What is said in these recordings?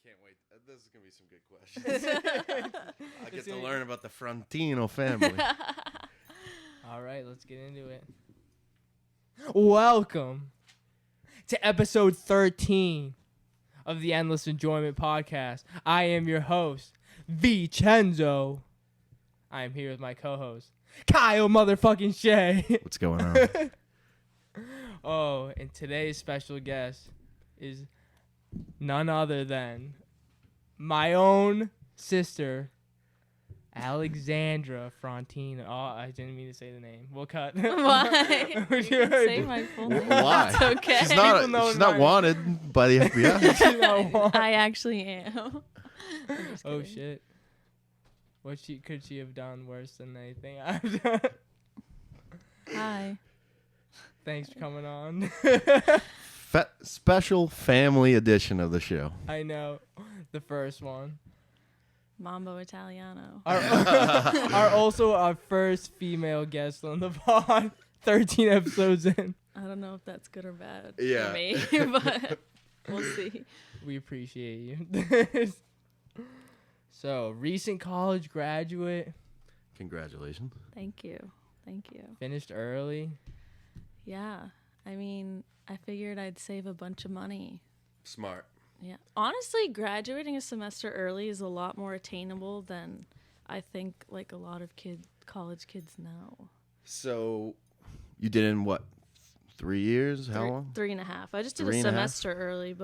can't wait. This is going to be some good questions. I get to learn about the Frontino family. All right, let's get into it. Welcome to episode 13 of the Endless Enjoyment Podcast. I am your host, Chenzo. I am here with my co-host, Kyle motherfucking Shea. What's going on? Oh, and today's special guest is none other than my own sister, Alexandra Frontino. Oh, I didn't mean to say the name. We'll cut. Why? You can say my full name. Why? It's okay. She's not wanted by the FBI. She's not wanted. I actually am. Oh shit! What could she have done worse than anything I've done? Hi. Thanks for coming on. Special family edition of the show. I know, the first one. Mambo Italiano. Are also our first female guest on the pod. 13 episodes in. I don't know if that's good or bad Yeah. for me, but we'll see. We appreciate you. So, recent college graduate. Congratulations. Thank you. Thank you. Finished early. Yeah. I mean, I figured I'd save a bunch of money. Smart. Yeah. Honestly, graduating a semester early is a lot more attainable than I think like a lot of college kids know. So, you did in what? 3 years? How long? 3.5. I just did a 3.5? semester early,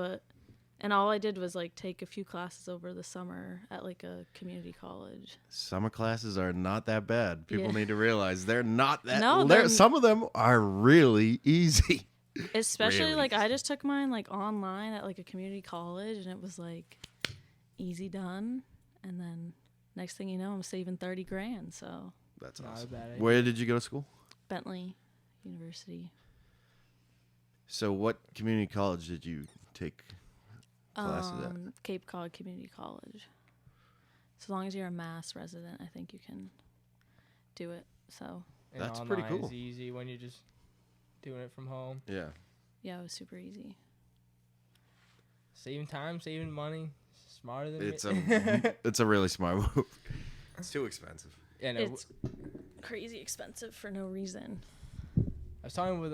and all I did was like take a few classes over the summer at like a community college. Summer classes are not that bad. People need to realize they're not that. No, some of them are really easy. Especially Really like easy. I just took mine like online at like a community college, and it was like easy done. And then next thing you know, I'm saving $30,000. So That's Not a awesome. bad idea. Where did you go to school? Bentley University. So, what community college did you take classes at? Cape Cod Community College. As long as you're a Mass resident, I think you can do it. So And That's pretty online cool. is easy when you're just doing it from home. Yeah. yeah, it was super easy. Saving time, saving money. Smarter than It's me. it's a really smart move. It's too expensive. Yeah, no, It's crazy expensive for no reason. I was talking with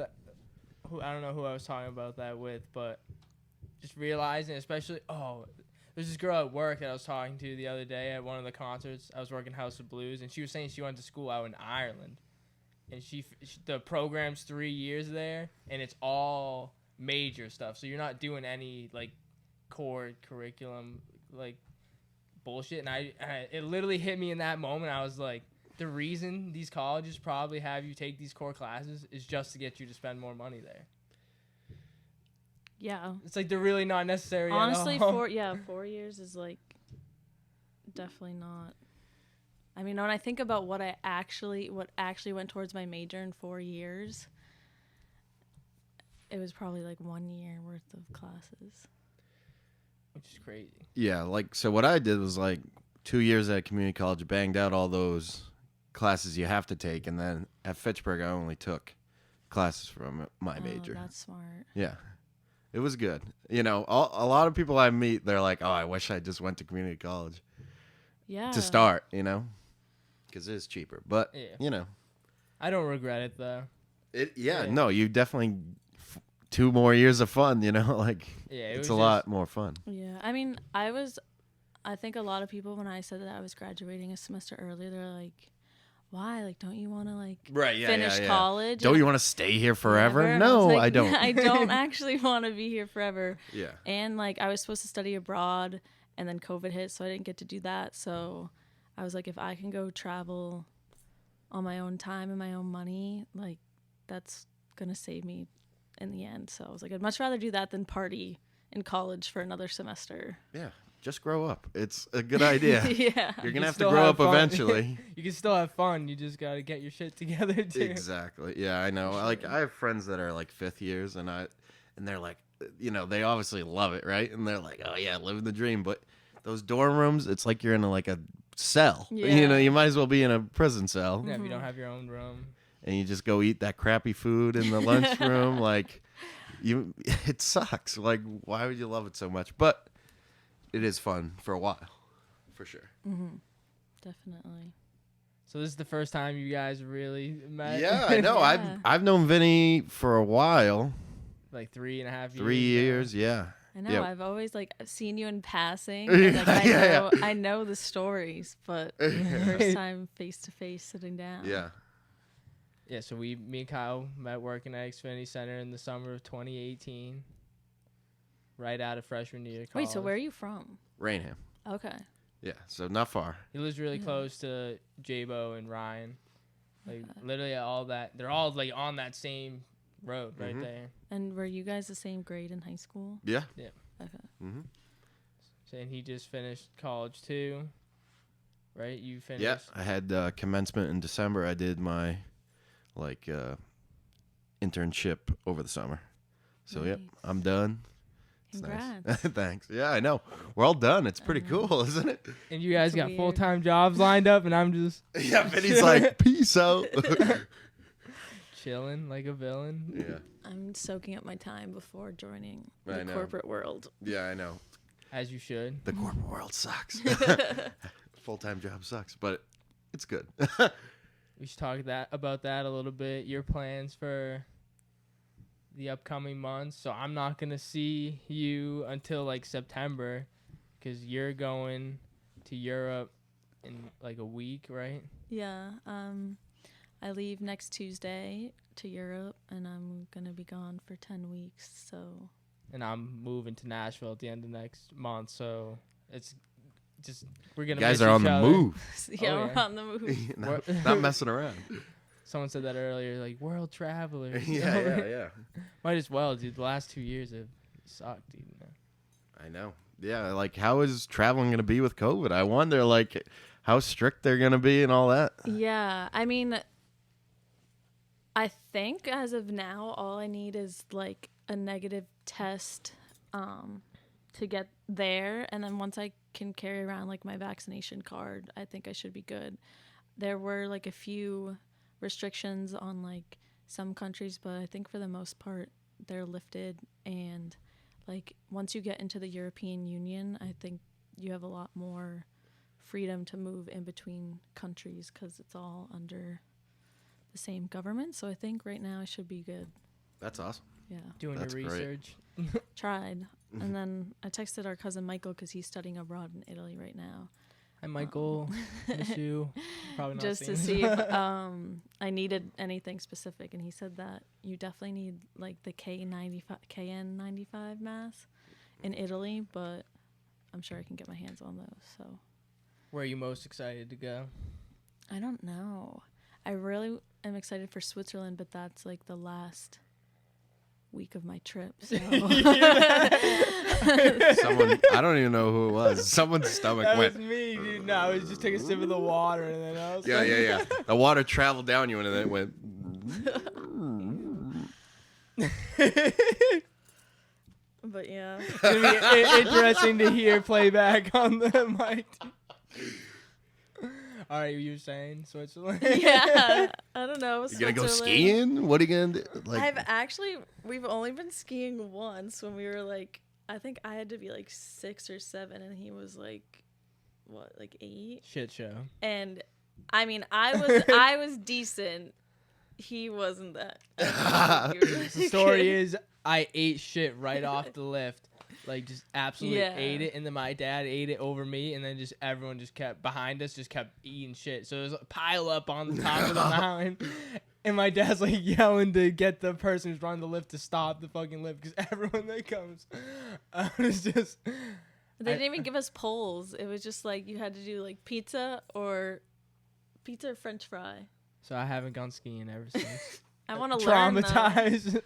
I don't know who I was talking about that with, but just realizing, especially, there's this girl at work that I was talking to the other day at one of the concerts. I was working House of Blues, and she was saying she went to school out in Ireland, and the program's 3 years there, and it's all major stuff. So you're not doing any like core curriculum like bullshit. And it literally hit me in that moment. I was like, the reason these colleges probably have you take these core classes is just to get you to spend more money there. Yeah. It's like they're really not necessary. Honestly, at all. 4 years is like definitely not. I mean, when I think about what actually went towards my major in 4 years, it was probably like 1 year worth of classes. Which is crazy. Yeah, so what I did was 2 years at community college, banged out all those classes you have to take, and then at Fitchburg I only took classes from my major. That's smart. Yeah. It was good. A lot of people I meet, they're like, "Oh, I wish I just went to community college Yeah. to start," because it is cheaper. But, Yeah. I don't regret it though. No, you definitely 2 more years of fun, Yeah, it's a lot more fun. Yeah. I mean, I think a lot of people, when I said that I was graduating a semester early, they're like, why? Like, don't you want to finish college? Don't you want to stay here forever? And I was No, like, I don't. I don't actually want to be here forever. Yeah. And I was supposed to study abroad, and then COVID hit, so I didn't get to do that. So I was like, if I can go travel on my own time and my own money, that's gonna save me in the end. So I was like, I'd much rather do that than party in college for another semester. Yeah. Just grow up. It's a good idea. Yeah. You're going to have to still grow have up fun. eventually. You can still have fun. You just got to get your shit together too. Exactly. Yeah, I know. I have friends that are 5th years, and they're like, they obviously love it, right? And they're like, oh yeah, living the dream. But those dorm rooms, it's like you're in a cell. Yeah. You might as well be in a prison cell. Yeah, if you don't have your own room. And you just go eat that crappy food in the lunchroom. It sucks. Why would you love it so much? But it is fun for a while, for sure. Definitely. So this is the first time you guys really met. Yeah, I know. Yeah. I've known Vinny for a while. Like 3.5 years. 3 years, yeah. I know. Yeah. I've always like seen you in passing. And, like, Yeah. I know the stories, but first time face to face sitting down. Yeah. Yeah, so me and Kyle met working at Xfinity Center in the summer of 2018. Right out of freshman year of college. Wait, so where are you from? Rainham. Okay. Yeah, so not far. He lives really Yeah. close to J-Bo and Ryan. Like literally all that. They're all like on that same road right there. And were you guys the same grade in high school? Yeah. Okay. Mm-hmm. So, and he just finished college too. Right? You finished. Yeah, I had commencement in December. I did my internship over the summer. So yep, Nice. I'm done. It's Congrats. nice. Thanks. Yeah, I know. We're all done. It's pretty cool, isn't it? And you guys That's got weird. full-time jobs lined up, and I'm just Yeah, Vinny's like, peace out. chilling like a villain. Yeah. I'm soaking up my time before joining I the know. corporate world. Yeah, I know. As you should. The corporate world sucks. Full-time job sucks, but it's good. We should talk about that a little bit. Your plans for the upcoming months. So I'm not gonna see you until like September, because you're going to Europe in like a week, right? Yeah. I leave next Tuesday to Europe, and I'm gonna be gone for 10 weeks. So. And I'm moving to Nashville at the end of next month. So it's just we're gonna. You guys miss are on each the other. move. Yeah, Oh, we're yeah. on the move. Not messing around. Someone said that earlier, like world travelers. Yeah. Might as well, dude. The last 2 years have sucked, dude. I know. Yeah, like how is traveling going to be with COVID? I wonder like how strict they're going to be and all that. Yeah, I mean, I think as of now, all I need is like a negative test to get there. And then once I can carry around like my vaccination card, I think I should be good. There were like a few restrictions on like some countries, but I think for the most part, they're lifted. And like once you get into the European Union, I think you have a lot more freedom to move in between countries because it's all under the same government. So I think right now I should be good. That's awesome. Yeah. Doing That's your great. research. Tried. And then I texted our cousin Michael because he's studying abroad in Italy right now. Hi, Michael. Miss you. Probably not Just to seeing see if I needed anything specific. And he said that you definitely need like the KN95 mask in Italy, but I'm sure I can get my hands on those. So Where are you most excited to go? I don't know. I really am excited for Switzerland, but that's like the last week of my trip. So. Someone, I don't even know who it was. Someone's stomach That went. was me, dude. No, I was just taking a sip of the water, and then I was like, Yeah. The water traveled down you and then it went. But yeah. It's gonna be interesting to hear playback on the mic. All right, you were saying Switzerland? Yeah. I don't know. You gonna go Switzerland. skiing? What are you gonna do? Like, We've only been skiing once when we were like, I think I had to be like 6 or 7 and he was like, what, like 8? Shit show. And I mean, I was decent. He wasn't that. The story is I ate shit right off the lift. Like, just absolutely Yeah. ate it. And then my dad ate it over me. And then just everyone just kept behind us, just kept eating shit. So it was a pile up on the top of the mountain. And my dad's like yelling to get the person who's running the lift to stop the fucking lift. Because everyone that comes, was just. They didn't even give us polls. It was just like you had to do like pizza or French fry. So I haven't gone skiing ever since. I want to learn. Traumatized.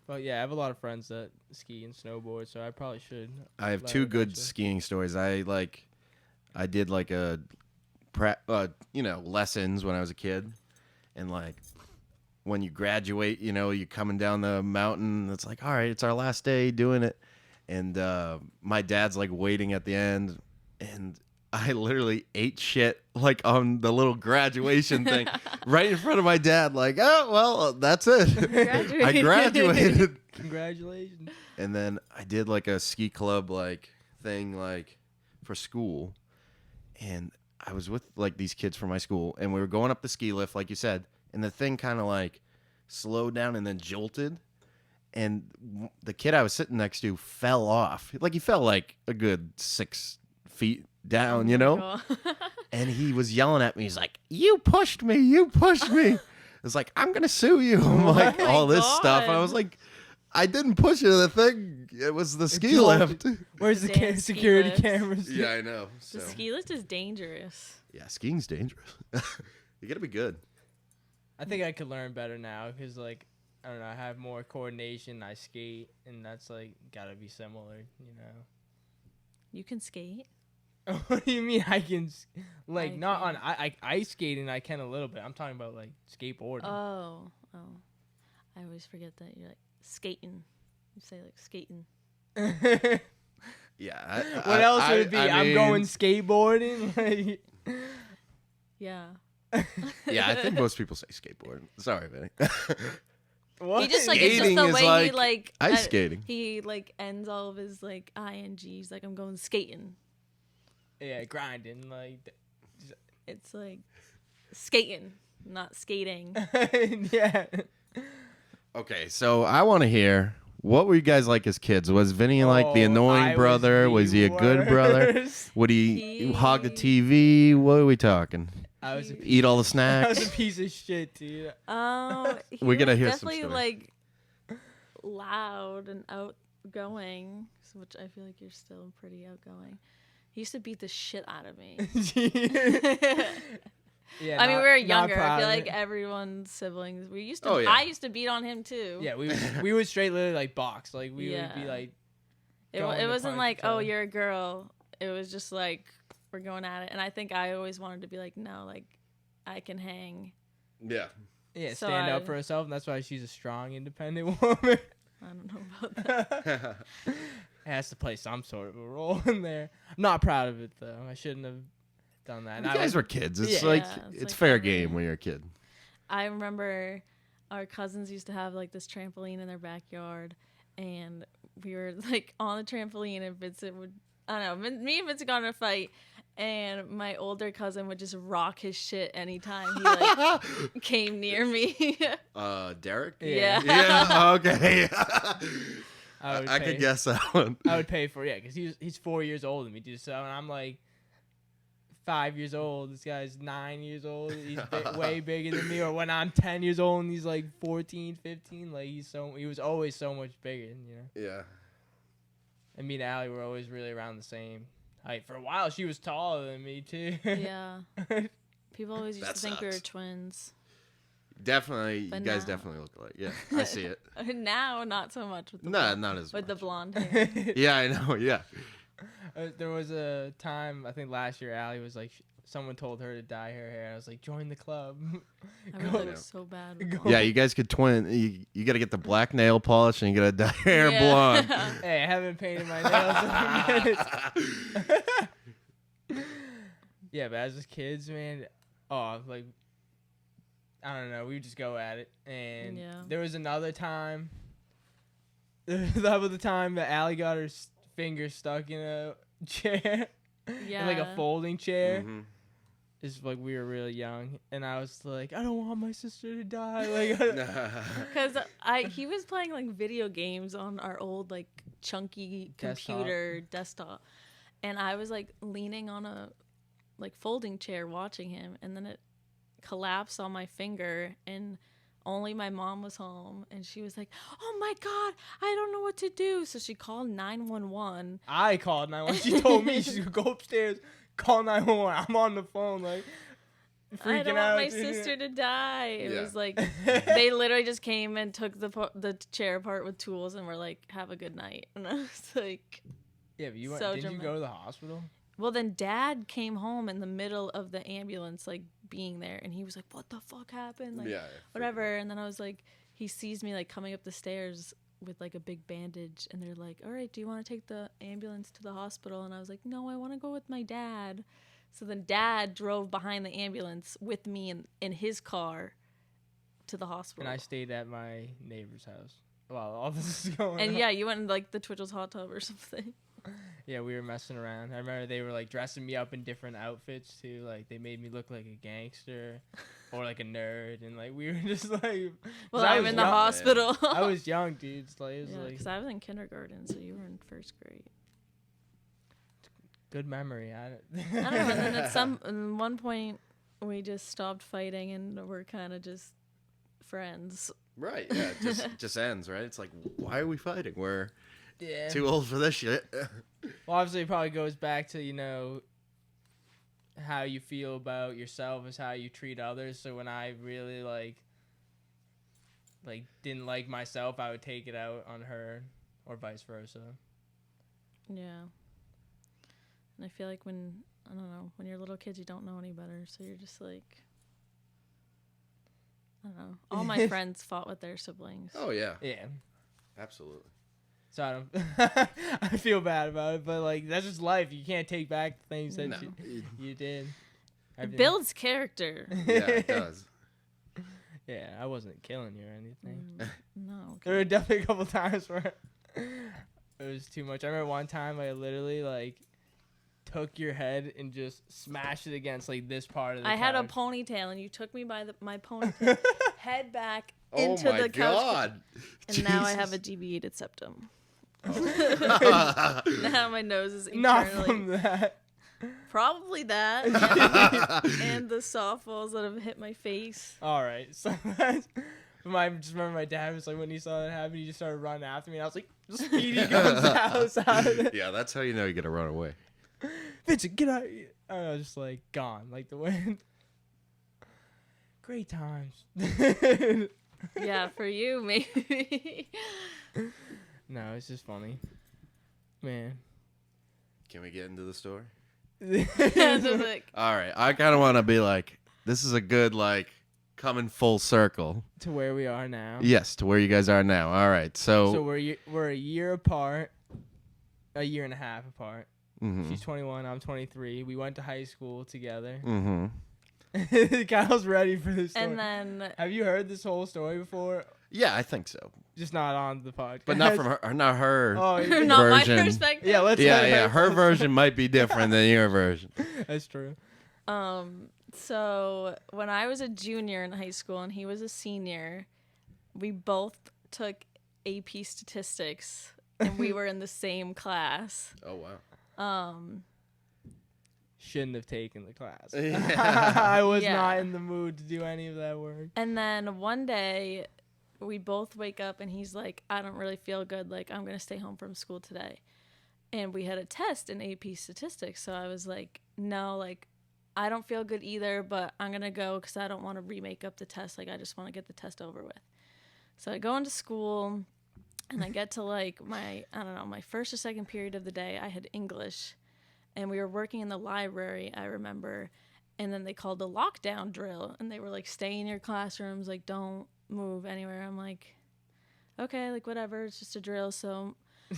But yeah, I have a lot of friends that ski and snowboard, so I probably should. I have learn 2 good eventually. skiing stories. I did like a lessons when I was a kid, and like when you graduate, you're coming down the mountain. It's like, all right, it's our last day doing it, and my dad's like waiting at the end, and I literally ate shit like on the little graduation thing right in front of my dad. Like, oh well, that's it. I graduated. Congratulations. And then I did like a ski club thing like for school, and I was with like these kids from my school, and we were going up the ski lift, like you said, and the thing kind of like slowed down and then jolted, and the kid I was sitting next to fell off. Like he fell like a good 6 feet down, you know? God. And he was yelling at me. He's like, "You pushed me! You pushed me!" It's like, "I'm gonna sue you!" I'm like my all this stuff. And I God. was like, "I didn't push you. The thing, it was the ski jolted. lift." Where's the Damn ski security lifts. cameras? Yeah, I know. So The ski lift is dangerous. yeah, skiing's dangerous. You gotta be good. I think I could learn better now because, like, I don't know, I have more coordination. I skate, and that's, like, gotta be similar, you know? You can skate. What do you mean I can, like, I not on can't. ice skating, I can a little bit. I'm talking about, like, skateboarding. Oh. I always forget that you're like skating. You say like skating. Yeah. What else would it be? I'm mean, going skateboarding? Like, Yeah. Yeah, I think most people say skateboarding. Sorry, Vinny. what? He just like it's just Skating the is way he like like ice skating. He like ends all of his like ings like I'm going skating. Yeah, grinding, like, It's like skating, not skating. yeah. Okay, so I want to hear, what were you guys like as kids? Was Vinny like the Oh, annoying I brother? the Was he a good brother? worst. Would he hog the He- TV? What are we talking? I was a He- Eat all the I was a snacks? piece of shit, dude. He We're gonna was hear some definitely stories. like loud and outgoing, which I feel like you're still pretty outgoing. He used to beat the shit out of me. Yeah, I mean, we were not younger. I proud feel of like it. everyone's siblings. We used to. Oh, yeah. I used to beat on him too. Yeah, we would straight literally like box. Like we would be Yeah. like, It going to wasn't punch like, each oh, other. you're a girl. It was just like we're going at it. And I think I always wanted to be like, no, like I can hang. Yeah. yeah, So stand up I- for herself, and that's why she's a strong, independent woman. I don't know about that. Has to play some sort of a role in there. I'm not proud of it though. I shouldn't have done that. And You I guys was- were kids. It's Yeah. like, Yeah, it's it's like fair every- game when you're a kid. I remember our cousins used to have like this trampoline in their backyard, and we were like on the trampoline, and Vincent would, I don't know, me and Vincent got in a fight, and my older cousin would just rock his shit anytime he like came near me. Derek? Yeah. Yeah, okay. I would I pay- could guess that one. I would pay for because he's 4 years older than me, dude. So and I'm like 5 years old. This guy's 9 years old. He's way bigger than me. Or when I'm 10 years old and he's like 14, 15, like he was always so much bigger, you know. Yeah. And me and Allie were always really around the same height. For a while, she was taller than me too. Yeah. People always used That to think we were sucks. twins. Definitely, But you guys now- definitely look alike. Yeah, I see it. Now, not so much with the No, not as with the much. blonde hair. Yeah, I know. Yeah. There was a time, I think last year, Allie was like, someone told her to dye her hair. I was like, join the club. I would Go- look Yeah. so bad. with Go- Yeah, you guys could twin. You got to get the black nail polish and you got to dye hair Yeah. blonde. Hey, I haven't painted my nails in minutes. Yeah, but as kids, man, like, I don't know, we would just go at it. And Yeah. there was another time, that was the time that Allie got her finger stuck in a chair, in like a Yeah. folding chair. Mhm. It's like we were really young, and I was like, I don't want my sister to die. Like, I don't- Because he was playing like video games on our old like chunky computer desktop, and I was like leaning on a like folding chair watching him, and then it collapsed on my finger, and only my mom was home, and she was like, "Oh my god, I don't know what to do." So she called 911. I called 911. She told me she's gonna go upstairs, call 911. I'm on the phone, like, freaking I don't out. want my dude. sister to die. It Yeah. was like they literally just came and took the chair apart with tools and were like, "Have a good night." And I was like, Yeah, but you went, So didn't you dramatic. go to the hospital? well, then Dad came home in the middle of the ambulance, like being there, and he was like, "What the fuck happened?" Like, Yeah. whatever. And then I was like, he sees me like coming up the stairs with like a big bandage, and they're like, "All right, do you want to take the ambulance to the hospital?" And I was like, "No, I want to go with my dad." So then Dad drove behind the ambulance with me in his car to the hospital. And I stayed at my neighbor's house while all this is going on. And yeah, you went in like the Twitchell's hot tub or something. Yeah, we were messing around. I remember they were like dressing me up in different outfits too. Like they made me look like a gangster or like a nerd, and like we were just like. Well, I I'm was in the young. hospital. I was young, dude. So it was Yeah, like because I was in kindergarten, so you were in first grade. good memory. I I don't know. And then at one point, we just stopped fighting, and we're kind of just friends. Right. Yeah. It just ends. Right. It's like, why are we fighting? We're yeah. too old for this shit. Well, obviously, it probably goes back to how you feel about yourself is how you treat others. So when I really like didn't like myself, I would take it out on her, or vice versa. Yeah. And I feel like when you're little kids, you don't know any better, so you're just like, I don't know. All my friends fought with their siblings. Oh yeah. Yeah. Absolutely. So I don't. I feel bad about it, but like that's just life. You can't take back the things that you did. It builds character. Yeah, it does. Yeah, I wasn't killing you or anything. No. There were definitely a couple times where it was too much. I remember one time I literally like took your head and just smashed it against like this part of the couch. I had a ponytail, and you took me by my ponytail, head back into oh my the couch. God. And now I have a deviated septum. Oh. Now my nose is Not eternally. from that. Probably that. Yeah. And the softballs that have hit my face. All right. So I just remember my dad was like, when he saw that happen, he just started running after me. And I was like, speedy guns out of it. Yeah, that's how you know you got to run away. Vincent, get out. I was just like gone, like the wind. Great times. Yeah, for you, maybe. No, it's just funny. Man. Can we get into the story? Just like, All right. I kind of want to be like, this is a good, like, coming full circle. To where we are now. Yes, to where you guys are now. All right. So we're a year apart. A year and a half apart. Mm-hmm. She's 21. I'm 23. We went to high school together. Mm-hmm. Kyle's ready for this story. and then Have you heard this whole story before? Yeah, I think so. Just not on the podcast. But not from her, not her Oh, not my version. perspective. yeah, let's Yeah, let yeah. Her version might be different than your version. That's true. So when I was a junior in high school and he was a senior, we both took AP statistics and we were in the same class. Oh, wow. Shouldn't have taken the class. Yeah. I was Yeah. not in the mood to do any of that work. And then one day we both wake up and he's like, I don't really feel good. Like, I'm going to stay home from school today. And we had a test in AP statistics. So I was like, no, like, I don't feel good either, but I'm going to go because I don't want to remake up the test. Like, I just want to get the test over with. So I go into school and I get to like my first or second period of the day. I had English and we were working in the library, I remember. And then they called a lockdown drill and they were like, stay in your classrooms, like don't move anywhere. I'm like, okay, like whatever, it's just a drill. So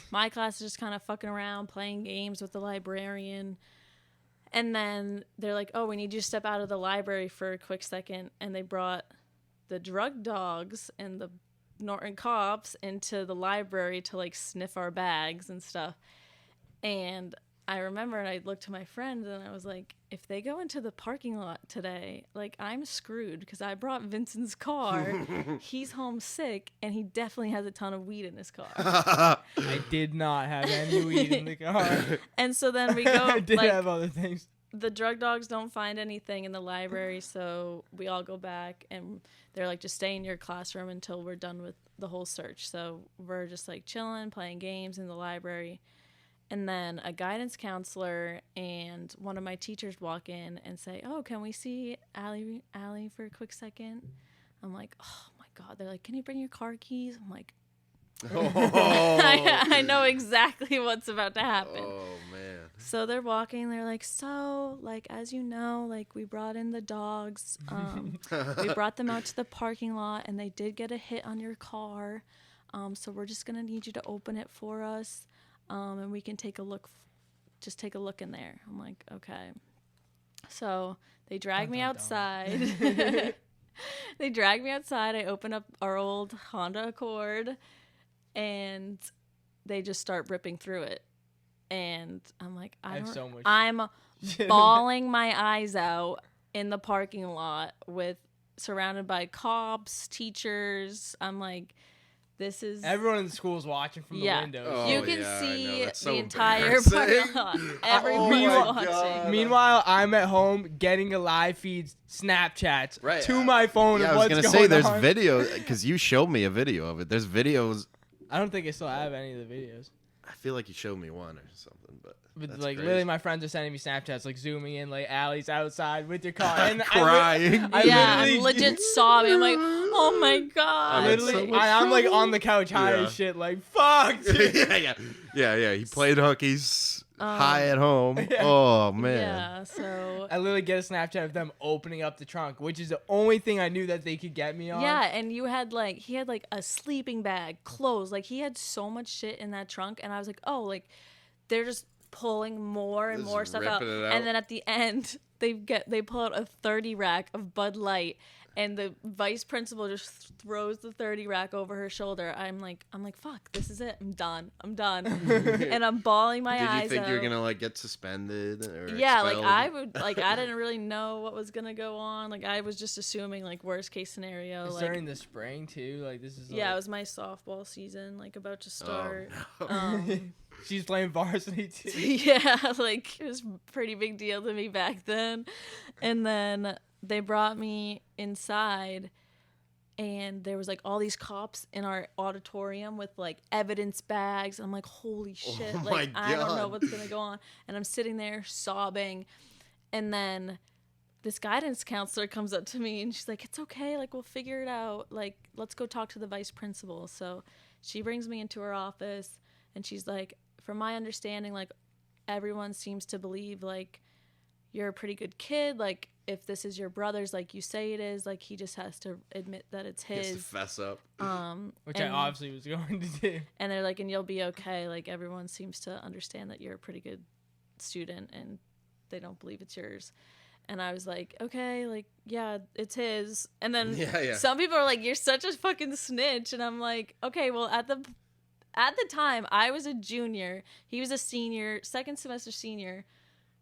my class is just kind of fucking around, playing games with the librarian. And then they're like, oh, we need you to step out of the library for a quick second. And they brought the drug dogs and the Norton cops into the library to like sniff our bags and stuff. And I remember, and I looked to my friend and I was like, if they go into the parking lot today, like I'm screwed because I brought Vincent's car. He's homesick and he definitely has a ton of weed in his car. I did not have any weed in the car. And so then we go, I did like, have other things. the drug dogs don't find anything in the library, so we all go back and they're like, just stay in your classroom until we're done with the whole search. So we're just like chilling, playing games in the library. And then a guidance counselor and one of my teachers walk in and say, oh, can we see Allie for a quick second? I'm like, oh my God. They're like, can you bring your car keys? I'm like, I know exactly what's about to happen. Oh, man. So they're walking. They're like, so, like, as you know, like, we brought in the dogs. We brought them out to the parking lot, and they did get a hit on your car. So we're just going to need you to open it for us, and we can take a look. Just take a look in there. I'm like, okay. So they drag me outside. They drag me outside. I open up our old Honda Accord, and they just start ripping through it. and I'm like, I have so much. I'm bawling my eyes out in the parking lot surrounded by cops, teachers. I'm like, this is Everyone in the school is watching from the windows. Oh, you can yeah, I know. see That's so the entire embarrassing. parking lot. Everyone's my watching. God. Meanwhile, I'm at home getting a live feed Snapchats to my phone Yeah, of I was what's gonna going say there's on. video because you showed me a video of it. There's videos. I don't think I still have any of the videos. I feel like you showed me one or something, but that's Like crazy. literally, my friends are sending me Snapchats, like zooming in, like Allie's outside with your car, and crying. I'm legit sobbing. I'm like, oh my god. I'm in so literally, much I'm like trouble. on the couch high Yeah. as shit, like fuck. Dude. yeah. He played hookies high at home. Yeah. Oh man. Yeah, so I literally get a Snapchat of them opening up the trunk, which is the only thing I knew that they could get me on. yeah, and he had like a sleeping bag, clothes, like he had so much shit in that trunk, and I was like, oh, like they're just pulling more and Just more stuff out. ripping it out. And then at the end they pull out a 30 rack of Bud Light, and the vice principal just throws the 30 rack over her shoulder. I'm like fuck, this is it, I'm done and I'm bawling my eyes out. Did you think you're gonna like get suspended or Yeah, expelled? I didn't really know what was gonna go on. Like I was just assuming like worst case scenario. It's Like during the spring too. Like this is. yeah, it like, was my softball season, like about to Oh, start. no. She's playing varsity too. Yeah, like it was a pretty big deal to me back then. And then they brought me inside, and there was like all these cops in our auditorium with like evidence bags. I'm like, holy shit, Oh like my I don't know God. what's gonna go on. And I'm sitting there sobbing, and then this guidance counselor comes up to me and she's like, it's okay, like we'll figure it out, like let's go talk to the vice principal. So she brings me into her office, and she's like, from my understanding, like everyone seems to believe like you're a pretty good kid, like if this is your brother's like you say it is, like he just has to admit that it's He has to his. fess up. Which I obviously was going to do. And they're like, and you'll be okay, like everyone seems to understand that you're a pretty good student and they don't believe it's yours. And I was like, okay, like yeah, it's his. And then Yeah. some people are like, you're such a fucking snitch. And I'm like, okay, well at the time I was a junior, he was a senior, second semester senior,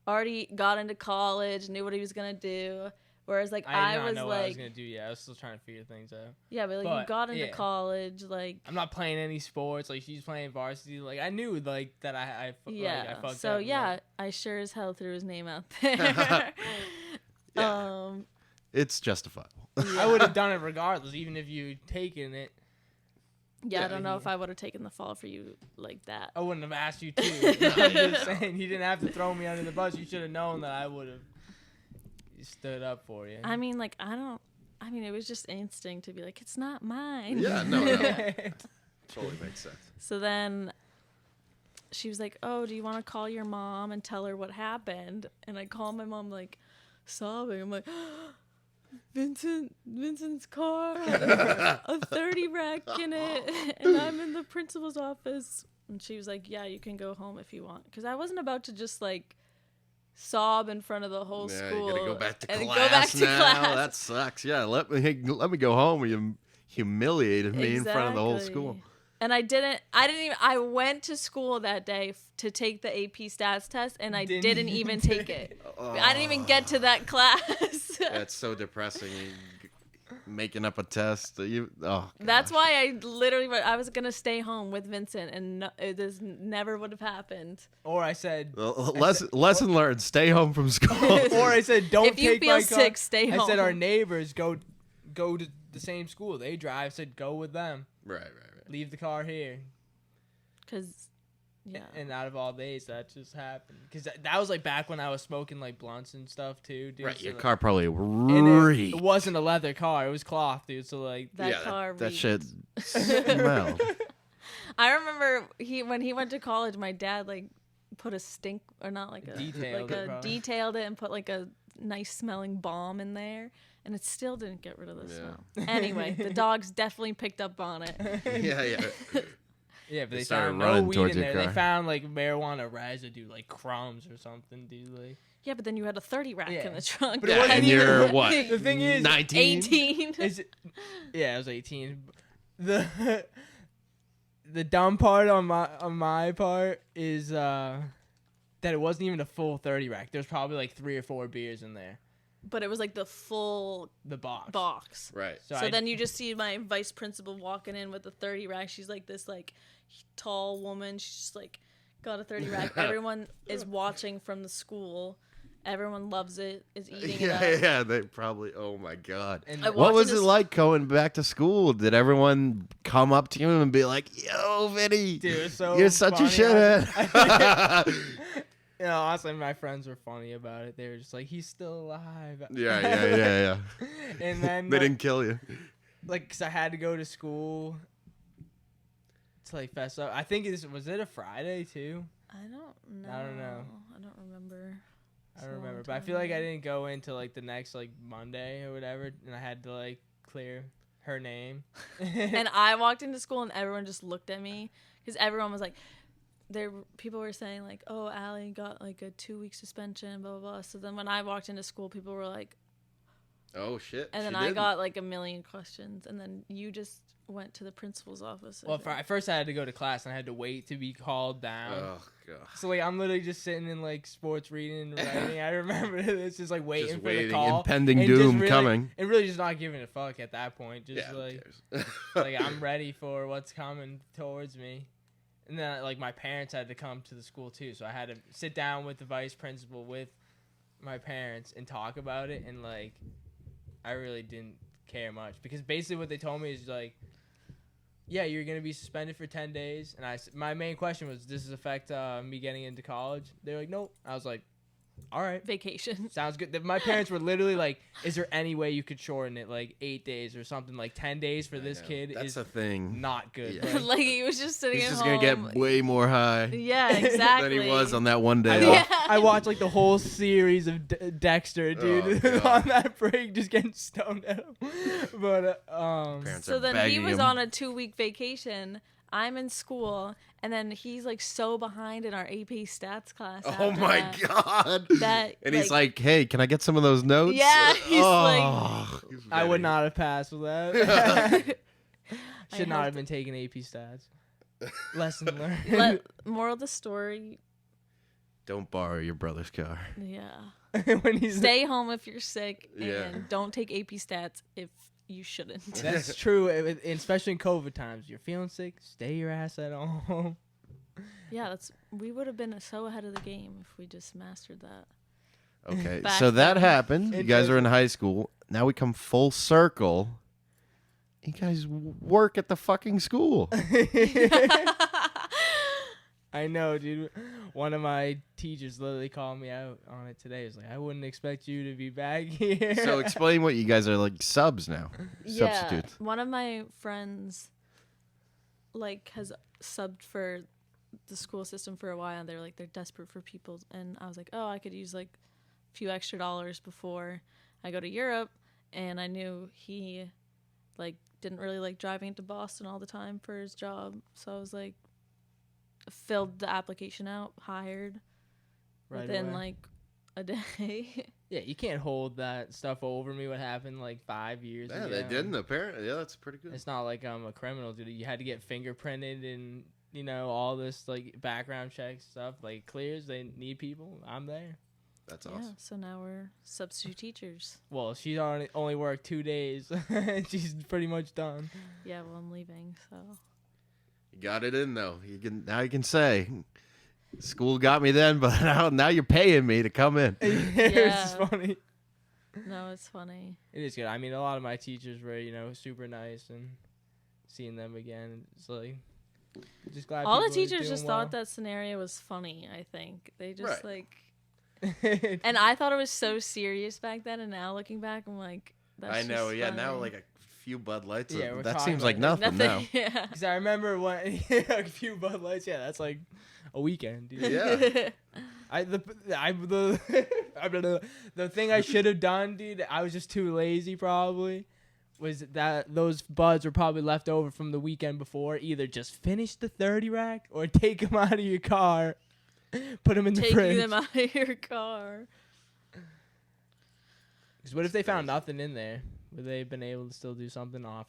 already got into college, knew what he was gonna do. Whereas like I was know like, what I was gonna do. Yeah, I was still trying to figure things out. yeah, but like But, you got into yeah. college, like I'm not playing any sports. Like she's playing varsity. Like I knew like that I yeah. Like, I fucked So up. yeah, I sure as hell threw his name out there. Yeah. It's justifiable. I would have done it regardless, even if you'd taken it. Yeah, Yeah, I don't know he- if I would have taken the fall for you like that. I wouldn't have asked you to. I'm just saying, you didn't have to throw me under the bus. You should have known that I would have stood up for you. I mean, like it was just instinct to be like, it's not mine. Yeah, no. Totally makes sense. So then she was like, oh, do you want to call your mom and tell her what happened? And I called my mom, like, sobbing. I'm like, Vincent's car, a 30 rack in it, and I'm in the principal's office. And she was like, yeah, you can go home if you want. Because I wasn't about to just, like, sob in front of the whole school. You gotta go back to and class go back to now. class. That sucks. Yeah, let me go home. You humiliated me in front of the whole Exactly. school. And I went to school that day to take the AP stats test, and I didn't even take it. I didn't even get to that class. That's so depressing. Making up a test. That's why I was going to stay home with Vincent, and this never would have happened. Or I said, Lesson learned. Stay home from school. or I said, don't If you take feel my car. sick, stay home. I said our neighbors go to the same school. They drive. I said go with them. Right. Leave the car here. Because, yeah. And out of all days, that just happened. Because that was like back when I was smoking like blunts and stuff too, dude. Right, So, your like, car probably and reeked. it wasn't a leather car. It was cloth, dude. So like, That car that reeked. shit smelled. I remember when he went to college, my dad like put a stink, or not like a Detailed it, probably. detailed it and put like a nice smelling balm in there, and it still didn't get rid of the Yeah. smell. Anyway, the dogs definitely picked up on it. Yeah. yeah, but They they started found no running weed towards in your there. They car. found like marijuana residue, like crumbs or something, dude. Like, Yeah, but then you had a 30 rack Yeah. in the trunk. But it Yeah, wasn't and even- you're what? The thing is, 19. 18. yeah, I was 18. The dumb part on my part is that it wasn't even a full 30 rack. There's probably like 3 or 4 beers in there. But it was like the full The box. Right. So then you just see my vice principal walking in with a 30 rack. She's like this like tall woman. She's just like got a 30 rack. Everyone is watching from the school. Everyone loves it. Is eating it up. Yeah. They probably. Oh my god. And What was it like going back to school? Did everyone come up to you and be like, "Yo, Vinny, dude, it's so you're such a funny. shithead"? You know, honestly, my friends were funny about it. They were just like, "He's still alive." Yeah. And then They didn't kill you. like, cause I had to go to school to like fess up. I think was it a Friday too? I don't know. I don't know. I don't remember. I don't remember, but I feel like I didn't go into like the next like Monday or whatever, and I had to like clear her name. And I walked into school and everyone just looked at me because everyone was like, people were saying like, "Oh, Allie got like a 2-week suspension," blah blah blah. So then when I walked into school, people were like, Oh shit. and then I got like a million questions, and then you just went to the principal's office. Well, at first I had to go to class and I had to wait to be called down. Oh god. So like I'm literally just sitting in like sports reading and writing. I remember it's just like waiting Just for waiting, the call, impending and just doom really, coming. and really just not giving a fuck at that point. Just Yeah, who like cares? like I'm ready for what's coming towards me. And then like my parents had to come to the school too, so I had to sit down with the vice principal with my parents and talk about it. And like I really didn't care much because basically what they told me is like, yeah, you're gonna be suspended for 10 days. And my main question was, does this affect me getting into college? They're like, nope. I was like, all right, vacation. sounds good. My parents were literally like, is there any way you could shorten it like 8 days or something? Like 10 days for this kid That's is a thing. not good. Yeah. Like, Like he was just sitting He's at just home. gonna get way more high Yeah, exactly. than he was on that one day. Yeah. off. I watched like the whole series of Dexter, dude, Oh, God. on that break, just getting stoned out. But Parents So are then he begging was him. on a 2-week vacation. I'm in school, and then he's like so behind in our AP stats class. Oh after my that. god! That, And he's like, "Hey, can I get some of those notes?" Yeah, he's oh, he's I would ready. not have passed with that. I Should not have have been taking AP stats. Lesson learned. Moral of the story, Don't borrow your brother's car. yeah. When he's Stay home if you're sick, Yeah. and don't take AP stats if you shouldn't. That's true, especially in COVID times. You're feeling sick, stay your ass at home. Yeah, we would have been so ahead of the game if we just mastered that. Okay, Back so that then. happened. You It guys does. are in high school. Now we come full circle. You guys work at the fucking school. I know, dude. One of my teachers literally called me out on it today. He was like, I wouldn't expect you to be back here. So explain what you guys are like subs now. Substitutes. One of my friends like has subbed for the school system for a while, and they're desperate for people, and I was like, oh, I could use like a few extra dollars before I go to Europe. And I knew he like didn't really like driving to Boston all the time for his job, so I was like, filled the application out, hired Right within away. like a day. Yeah, you can't hold that stuff over me. What happened like 5 years Yeah, ago? they didn't apparently. Yeah, that's pretty good. It's not like I'm a criminal, dude. You had to get fingerprinted and all this like background check stuff. Like clears, they need people. I'm there. That's Yeah, awesome. so now we're substitute teachers. Well, she only worked 2 days. She's pretty much done. Yeah, well, I'm leaving, so. You got it in though. You can say, school got me then, but now you're paying me to come in. It's funny. No, it's funny. It is good. I mean, a lot of my teachers were, super nice, and seeing them again, it's like just glad. All the people are teachers doing just thought that scenario was funny, I think. They just, Right. well. And I thought it was so serious back then, and now looking back, I'm like, that's I know. just Yeah, funny. now like a few Bud Lights. Yeah, we're that talking seems about like nothing now. Yeah. Because I remember when a few Bud Lights. Yeah, that's like a weekend, dude. Yeah. The thing I should have done, dude, I was just too lazy probably, was that those buds were probably left over from the weekend before. Either just finish the 30 rack or take them out of your car, put them in the Taking fridge. them out of your car. Because what if they found nothing in there? Would they have been able to still do something off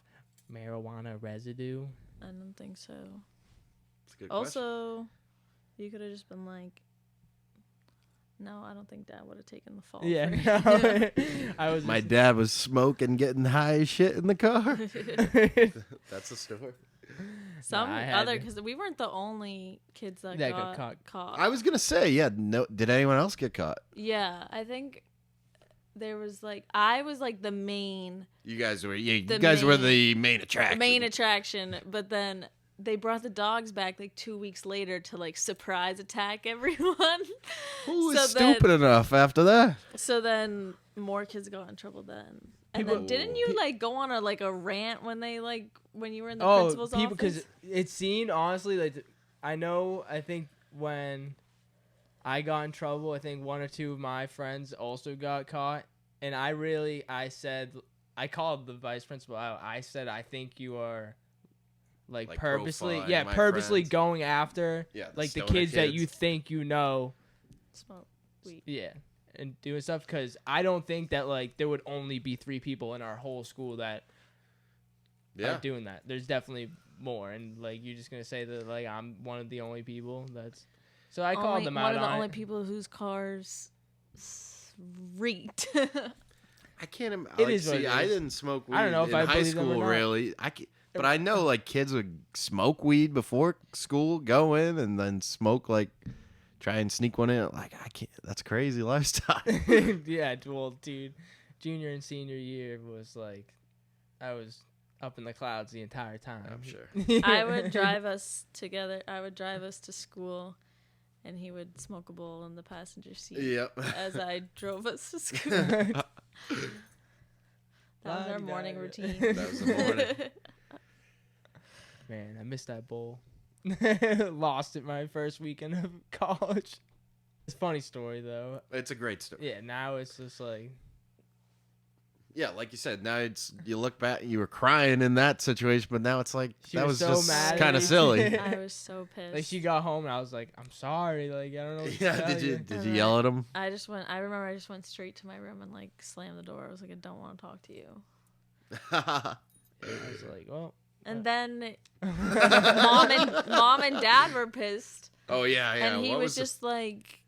marijuana residue? I don't think so. That's a good question. Also, you could have just been like, No, I don't think Dad would have taken the fall. Yeah, for no, I was. My dad was smoking, getting high as shit in the car. That's the story. Some Nah, I had other, to- because we weren't the only kids that That got got caught. I was gonna say, yeah. No, did anyone else get caught? Yeah, I think there was like I was like the main You guys were, you The guys were main- the main attraction. attraction, but then they brought the dogs back like 2 weeks later to like surprise attack everyone. Who was so stupid enough after that? then more kids got in trouble then. And People- then didn't you like go on a rant when you were in the Oh, principal's people, office? because it seemed honestly like I think when I got in trouble, I think one or two of my friends also got caught, and I said I called the vice principal out. I said I think you are like purposely profiling my purposely friends. going after Yeah, like the stoner kids that kids. you think you know. Smoke weed. Yeah. And doing stuff, because I don't think that like there would only be 3 people in our whole school that Yeah. are doing that. There's definitely more, and like you're just gonna say that like I'm one of the only people that's. So I called them out One of the on only it. people whose cars reeked. I can't. It is what it I is. didn't smoke weed I don't know if in I high believe them or school. not. Really, but I know like kids would smoke weed before school, go in, and then smoke like try and sneak one in. Like I can't. That's crazy lifestyle. Yeah, well, dude, junior and senior year was like, I was up in the clouds the entire time. I'm sure. I would drive us together. I would drive us to school, and he would smoke a bowl in the passenger seat Yep. as I drove us to school. That was our morning routine. That was the morning. Man, I missed that bowl. Lost it my first weekend of college. It's a funny story though. It's a great story. Yeah, now it's just like. Yeah, like you said, now you look back, you were crying in that situation, but now it's like She that was was so just mad at kind of me. silly. I was so pissed. Like she got home and I was like, I'm sorry. Like I don't know. What to Yeah, tell did you And yell at him? I remember I just went straight to my room and like slammed the door. I was like, I don't want to talk to you. I was like, well. And then mom and dad were pissed. Oh yeah. And he What was the- just like,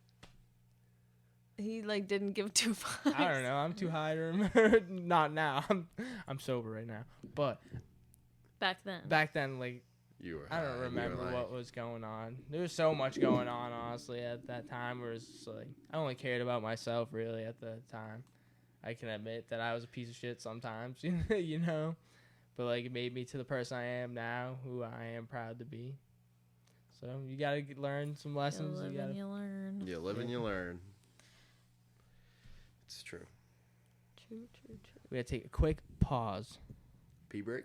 he like didn't give 2 fucks. I don't know. I'm too high to remember. Not now. I'm sober right now. But Back then. back then, like You were. I high, don't you were remember like- what was going on. There was so much going on, honestly, at that time. Where it's just like I only cared about myself really at the time. I can admit that I was a piece of shit sometimes, you know. But like it made me to the person I am now, who I am proud to be. So you gotta learn some lessons. You live and you learn. You live and you learn. It's true. True. We gotta take a quick pause. Pee break.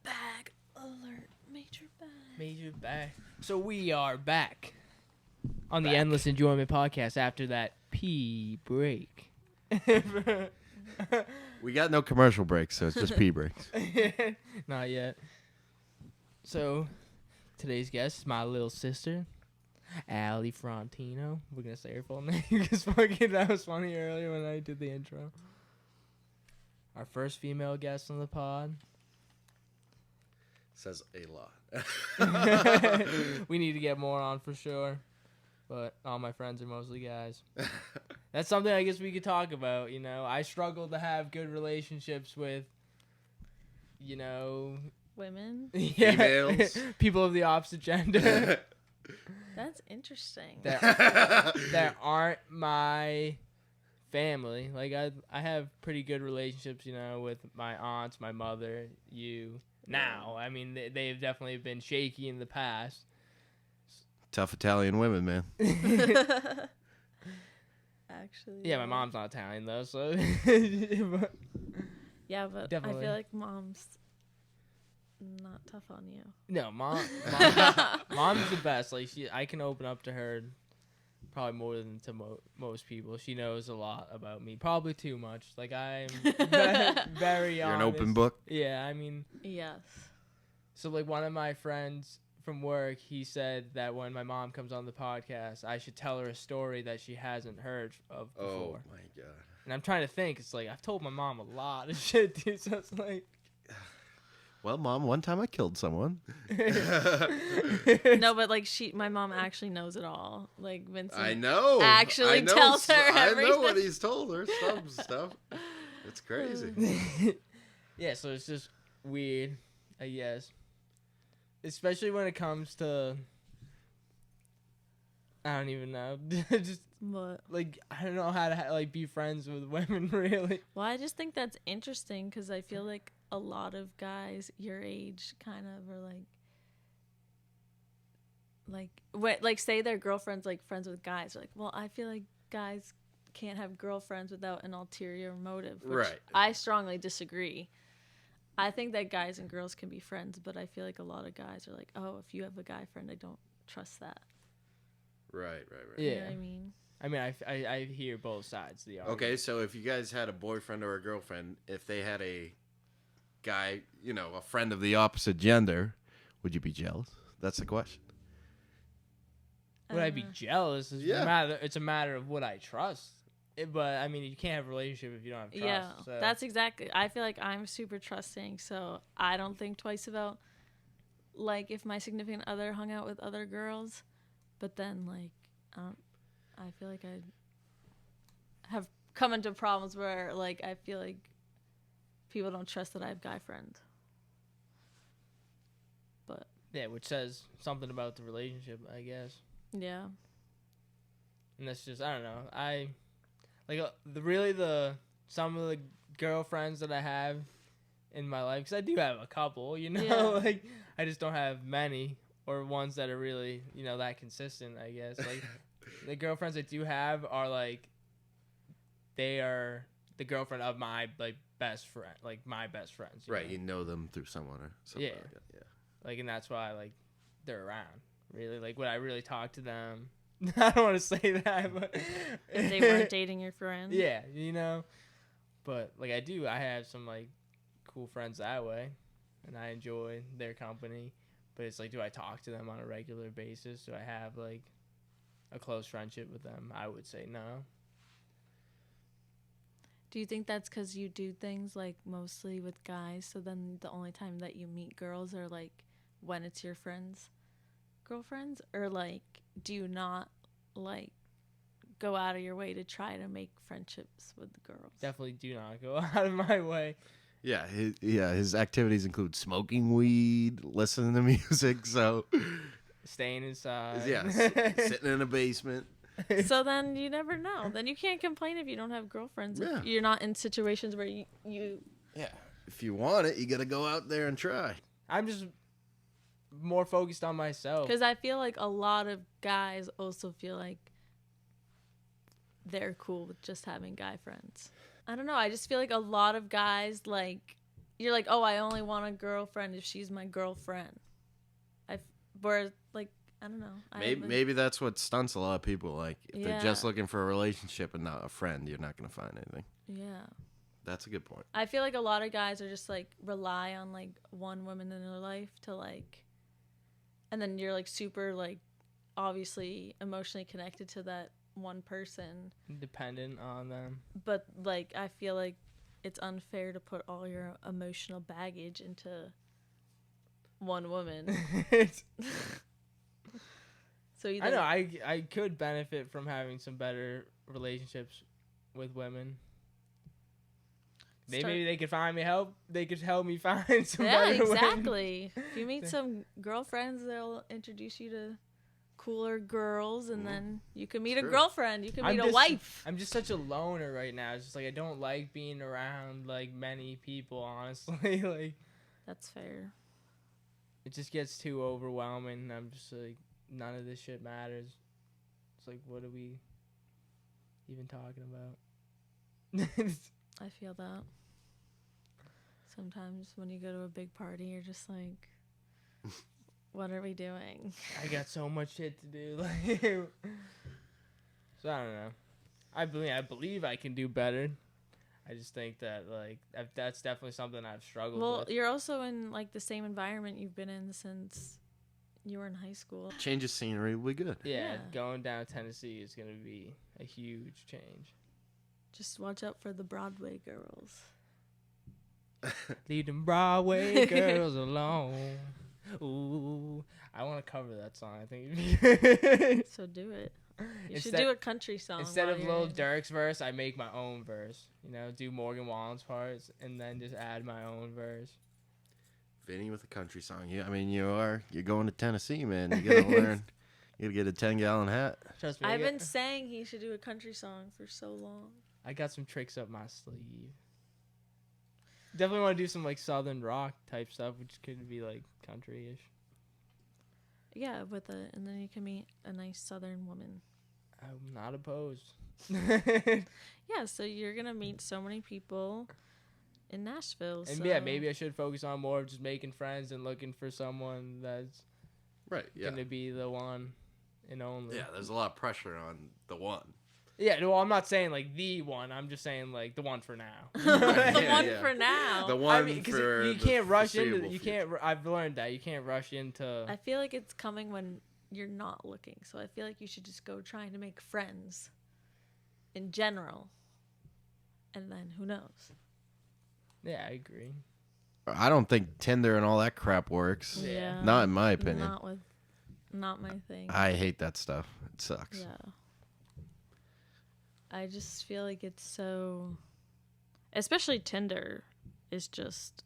Bag alert. Major bag. Major back. So we are back on the Endless Enjoyment Podcast after that pee break. We got no commercial breaks, so it's just pee breaks. Not yet. So today's guest is my little sister, Allie Frontino. We're gonna say her full name because fucking that was funny earlier when I did the intro. Our first female guest on the pod. Says a lot. We need to get more on for sure. But all my friends are mostly guys. That's something I guess we could talk about, you know. I struggle to have good relationships with, you know, Women. Females. people of the opposite gender That's interesting. that aren't my family. Like I have pretty good relationships, you know, with my aunts, my mother, you. Now, I mean, they've definitely been shaky in the past. Tough Italian women, man. Actually. Yeah, my mom's not Italian though, so. Yeah, but I Definitely. feel like mom's not tough on you. No, mom's the best. Like I can open up to her probably more than to most people. She knows a lot about me, probably too much. Like I'm very You're an honest. open book. Yeah, I mean, Yes. so like one of my friends from work, he said that when my mom comes on the podcast, I should tell her a story that she hasn't heard of before. Oh my god. And I'm trying to think. It's like I've told my mom a lot of shit, dude. So it's like, Well, Mom, one time I killed someone. No, but like my mom actually knows it all. Like Vincent I know. actually I know, tells her I everything. know what he's told her. Some stuff. It's crazy. Yeah, so it's just weird, I guess. Especially when it comes to, I don't even know. Just But like I don't know how to like be friends with women really. well, I just think that's interesting because I feel like a lot of guys your age kind of are like say their girlfriends like friends with guys. Like, well, I feel like guys can't have girlfriends without an ulterior motive. Which Right. I strongly disagree. I think that guys and girls can be friends, but I feel like a lot of guys are like, oh, if you have a guy friend, I don't trust that. Right. Yeah. You know what I mean? I mean, I hear both sides of the argument. Okay, so if you guys had a boyfriend or a girlfriend, if they had a guy, a friend of the opposite gender, would you be jealous? That's the question. Would I be jealous? Yeah. It's a matter of what I trust. But I mean, you can't have a relationship if you don't have trust. Yeah, So. that's exactly. I feel like I'm super trusting, so I don't think twice about like if my significant other hung out with other girls. But then like, I feel like I have come into problems where like I feel like people don't trust that I have guy friends. But yeah, which says something about the relationship, I guess. yeah, And that's just I don't know. I like some of the girlfriends that I have in my life because I do have a couple. Yeah. Like I just don't have many or ones that are really that consistent. I guess like the girlfriends I do have are like they are the girlfriend of my like best friend, like my best friends. Right, know? you know them through someone or something. Yeah. Like that. Yeah. Like, and that's why like they're around. Really, like would I really talk to them? I don't want to say that, but if they weren't dating your friend. yeah, But like I have some like cool friends that way, and I enjoy their company. But it's like, do I talk to them on a regular basis? Do I have like a close friendship with them? I would say no. Do you think that's because you do things like mostly with guys, so then the only time that you meet girls are like when it's your friends' girlfriends, or like do you not like go out of your way to try to make friendships with the girls? Definitely do not go out of my way. Yeah, his activities include smoking weed, listening to music, so Staying inside. yeah, sitting in a basement. So then you never know. Then you can't complain if you don't have girlfriends. Yeah. If you're not in situations where you Yeah, if you want it, you got to go out there and try. I'm just more focused on myself. because I feel like a lot of guys also feel like they're cool with just having guy friends. I don't know. I just feel like a lot of guys like you're like, oh, I only want a girlfriend if she's my girlfriend. Whereas like I don't know. Maybe that's what stunts a lot of people. Like if they're just Yeah. looking for a relationship and not a friend, you're not gonna find anything. Yeah. That's a good point. I feel like a lot of guys are just like rely on like one woman in their life to like, and then you're like super like obviously emotionally connected to that one person. Dependent on them. But like I feel like it's unfair to put all your emotional baggage into one woman. So either I know I could benefit from having some better relationships with women. Maybe they could find me help. They could help me find some yeah, better women. exactly. If you meet some girlfriends, they'll introduce you to cooler girls, and then you can meet a True. girlfriend. You can meet a just- wife. I'm just such a loner right now. It's just like I don't like being around like many people. Honestly, like That's fair. it just gets too overwhelming. I'm just like none of this shit matters. It's like what are we even talking about? I feel that. Sometimes when you go to a big party, you're just like, what are we doing? I got so much shit to do. Like, so I don't know. I believe I can do better. I just think that like that's definitely something I've struggled Well, with. you're also in like the same environment you've been in since you were in high school. Change of scenery will be good. Yeah, Yeah. going down Tennessee is gonna be a huge change. Just watch out for the Broadway girls. Leave them Broadway girls alone. Ooh, I want to cover that song. I think. So do it. You should Instead- do a country song. Instead while of you're Lil in. Durk's verse, I make my own verse. You know, do Morgan Wallen's parts and then just add my own verse. Vinny with a country song. You're going to Tennessee, man. You gotta learn. You gotta get a 10-gallon hat. Trust me. I've been saying he should do a country song for so long. I got some tricks up my sleeve. Definitely want to do some like southern rock type stuff, which could be like country-ish. Yeah, and then you can meet a nice southern woman. I'm not opposed. Yeah, so you're gonna meet so many people in Nashville. And so. yeah, maybe I should focus on more of just making friends and looking for someone that's Right. Yeah. gonna be the one and only. Yeah. There's a lot of pressure on the one. Yeah, well, I'm not saying like the one. I'm just saying like the one for now. the Yeah, one yeah. for now. The one I mean, 'cause for you the can't rush into. foreseeable You future. can't. I've learned that you can't rush into. I feel like it's coming when you're not looking. So I feel like you should just go trying to make friends in general. And then who knows? Yeah, I agree. I don't think Tinder and all that crap works. Yeah. Not in my opinion. Not my thing. I hate that stuff. It sucks. Yeah. I just feel like it's so, especially Tinder is just,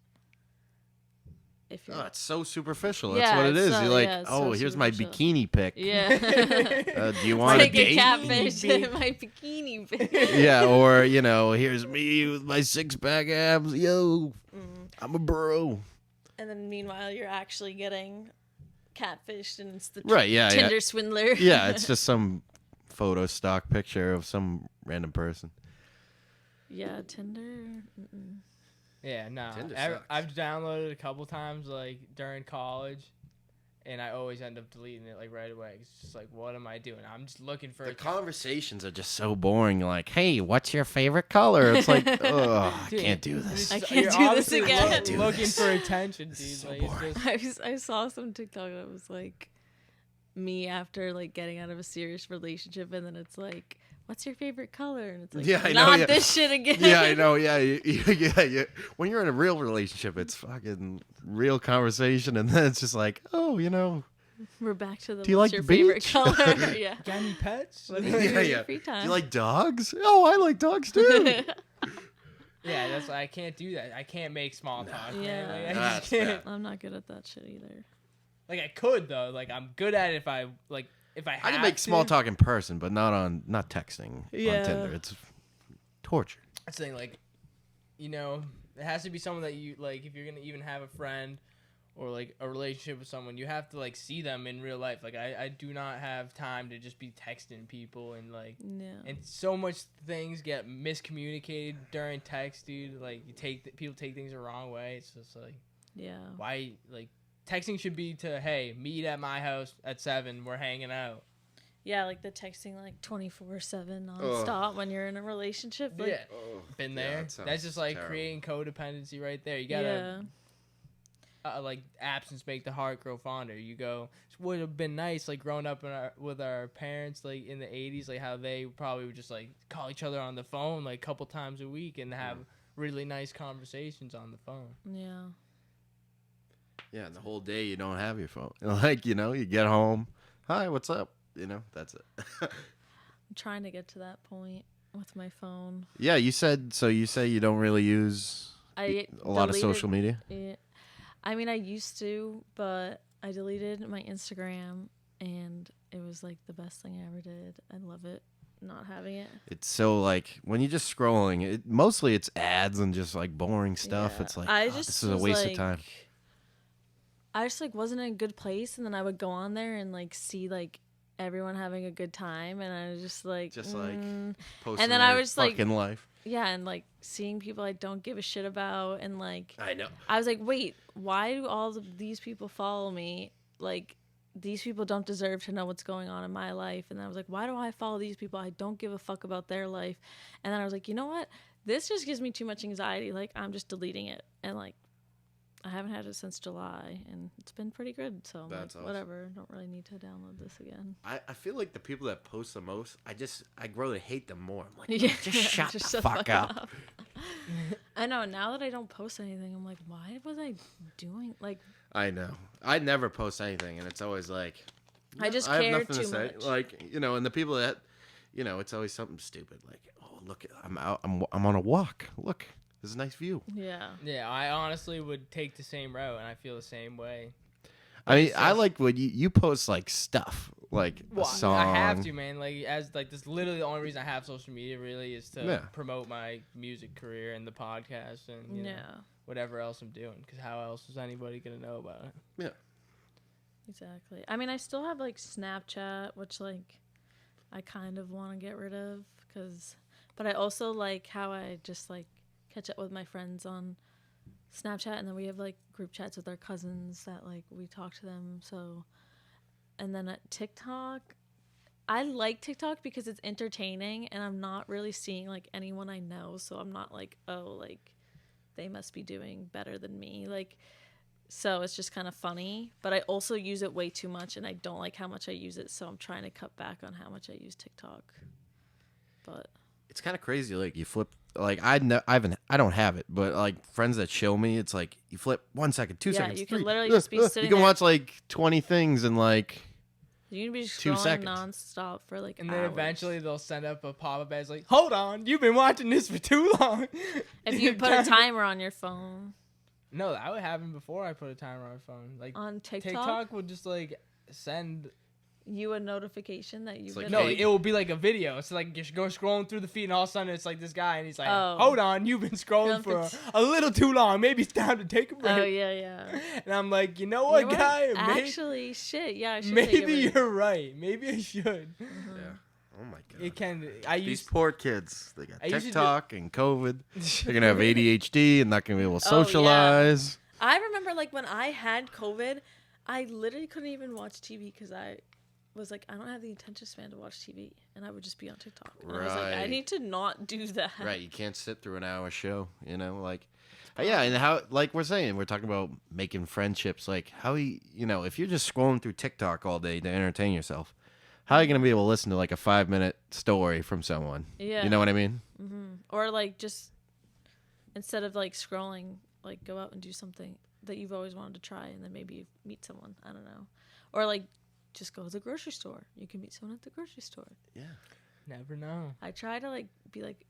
if you're, Oh, it's so superficial. That's Yeah, what it it's is. so- You're like, yeah, it's oh, so here's my superficial. bikini pic. yeah. Do you It's want a like a date? catfish Big- in my bikini. Yeah, or here's me with my 6-pack abs. Yo, Mm. I'm a bro. And then meanwhile, you're actually getting catfished, and it's the Right? Yeah, Tinder swindler. yeah. It's just some photo stock picture of some random person. Yeah, Tinder. Mm-mm. Yeah, no. Tinder sucks. I've downloaded it a couple times like during college, and I always end up deleting it like right away. It's just like, what am I doing? I'm just looking for. The conversations are just so boring. Like, hey, what's your favorite color? It's like, oh, I Dude, can't do this. I You're can't do this obviously again. Can't do looking this. for attention, dude. So Like, it's boring. just, I saw some TikTok that was like me after like getting out of a serious relationship, and then it's like, what's your favorite color? And it's like, Yeah, I know, not yeah. this shit again. Yeah, I know. Yeah, yeah. When you're in a real relationship, it's fucking real conversation, and then it's just like, oh, We're back to the. Do you what's like your the favorite beach? color? Yeah. got any pets? What do you do Yeah, in your yeah. free Do time? you like dogs? Oh, I like dogs too. Yeah, that's I can't do that. I can't make small talk. Yeah. Man. Like, I That's just can't. bad. I'm not good at that shit either. Like I could though. Like I'm good at it if I like if I. I can have make small to. talk in person, but not texting Yeah. on Tinder. It's torture. That's the thing, like, it has to be someone that you like. If you're gonna even have a friend or like a relationship with someone, you have to like see them in real life. Like I do not have time to just be texting people and like. Yeah. And so much things get miscommunicated during text, dude. Like people take things the wrong way. It's just like Yeah. why like texting should be to hey meet at my house at 7. We're hanging out. Yeah, like the texting like 24/7 nonstop when you're in a relationship. Like, Yeah, been there. that sounds That's just like terrible. creating codependency right there. You gotta. Yeah. Like absence make the heart grow fonder. You go, it would have been nice like growing up with our parents like in the 80s, like how they probably would just like call each other on the phone like a couple times a week and have really nice conversations on the phone. Yeah. Yeah, and the whole day you don't have your phone. Like, you get home. Hi, what's up? That's it. I'm trying to get to that point with my phone. Yeah, you say you don't really use I a lot of deleted social media? it. I mean, I used to, but I deleted my Instagram, and it was like the best thing I ever did. I love it, not having it. It's so like when you're just scrolling, mostly it's ads and just like boring stuff. Yeah. It's like I this just is a was waste of like- time. I just like wasn't in a good place, and then I would go on there and like see like everyone having a good time, and I was just like, Posting then I their was, like- fucking life. yeah, and like seeing people I don't give a shit about, and like I know. I was like, wait, why do all of these people follow me? Like, these people don't deserve to know what's going on in my life. And I was like, why do I follow these people? I don't give a fuck about their life. And then I was like, you know what? This just gives me too much anxiety. Like, I'm just deleting it. And like, I haven't had it since July, and it's been pretty good. So I'm That's like, awesome. whatever. Don't really need to download this again. I feel like the people that post the most, I grow to hate them more. I'm like, Yeah, just shut the fuck up. I know. Now that I don't post anything, I'm like, why was I doing like? I know. I never post anything, and it's always like I just I have care nothing too to say. much. Like, and the people that, it's always something stupid. Like, oh, look, I'm out. I'm on a walk. Look, this is a nice view. Yeah. Yeah, I honestly would take the same route, and I feel the same way. I mean, It's I just- like when you post like stuff, like Well, a song. I have to, man. Like, this literally the only reason I have social media really is to Yeah. promote my music career and the podcast and Yeah. whatever else I'm doing. Because how else is anybody gonna know about it? Exactly. I mean, I still have like Snapchat, which like I kind of want to get rid of but I also like how I just like catch up with my friends on Snapchat, and then we have like group chats with our cousins that like we talk to them. So, and then at TikTok, I like TikTok because it's entertaining, and I'm not really seeing like anyone I know, so I'm not like, oh, like they must be doing better than me, like. So it's just kind of funny, but I also use it way too much, and I don't like how much I use it, so I'm trying to cut back on how much I use TikTok. But It's kind of crazy. Like you flip. Like I don't have it, but like friends that show me, it's like you flip 1 second, 2 Yeah, seconds. you can 3. literally just be You sitting can there. watch like 20 things in like. you can be 2 scrolling seconds. nonstop for like And hours. then eventually they'll send up a pop-up as like, "Hold on, you've been watching this for too long." If you put a timer on your phone No, that would happen before I put a timer on my phone. Like on TikTok, TikTok would just like send. you a notification that you've It's like, been No, Hey. it will be like a video. It's like you go scrolling through the feed, and all of a sudden it's like this guy, and he's like, Oh. "Hold on, you've been scrolling for Jumping- a little too long. Maybe it's time to take a break." Oh yeah. And I'm like, you know You what, know what? guy? Actually, shit. Yeah, I should take a Maybe break. you're right. Maybe I should. Yeah. Oh my god. It can. I These used. poor kids. They got I used to do- TikTok and COVID. They're gonna have ADHD and not gonna be able to Oh, yeah. socialize. I remember like when I had COVID, I literally couldn't even watch TV because I was like, I don't have the attention span to watch TV, and I would just be on TikTok. And I was like, I Right. need to not do that. Right, you can't sit through an hour show, like yeah, and how like we're saying, we're talking about making friendships, like how if you're just scrolling through TikTok all day to entertain yourself, how are you going to be able to listen to like a 5-minute story from someone? Yeah. You know what I mean? Or like just instead of like scrolling, like go out and do something that you've always wanted to try, and then maybe you meet someone. I don't know. Or like just go to the grocery store. You can meet someone at the grocery store. Yeah. Never know. I try to like be like,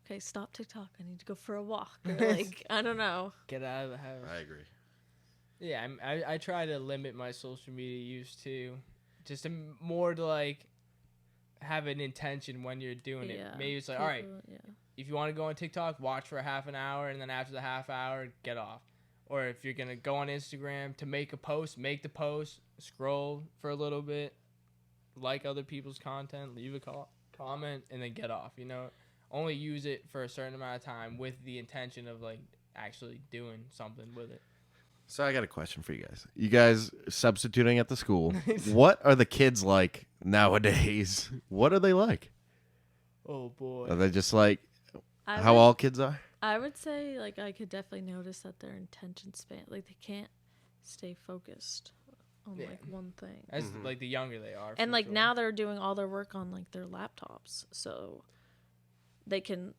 okay, stop TikTok. I need to go for a walk. Or like I don't know. Get out of the house. I agree. Yeah, I try to limit my social media use too, just more to like have an intention when you're doing it. Yeah. Maybe it's like, all right, People- Yeah. if you want to go on TikTok, watch for a half an hour, and then after the half hour, get off. Or if you're gonna go on Instagram to make a post, make the post, scroll for a little bit, like other people's content, leave a comment, and then get off. Only use it for a certain amount of time with the intention of like actually doing something with it. So I got a question for you guys. You guys substituting at the school. What are the kids like nowadays? What are they like? Oh boy. Are they just like I how would- all kids are? I would say like I could definitely notice that their attention span, like they can't stay focused on Yeah. like one thing. As Mhm. like the younger they are. And for like sure. now they're doing all their work on like their laptops, so they can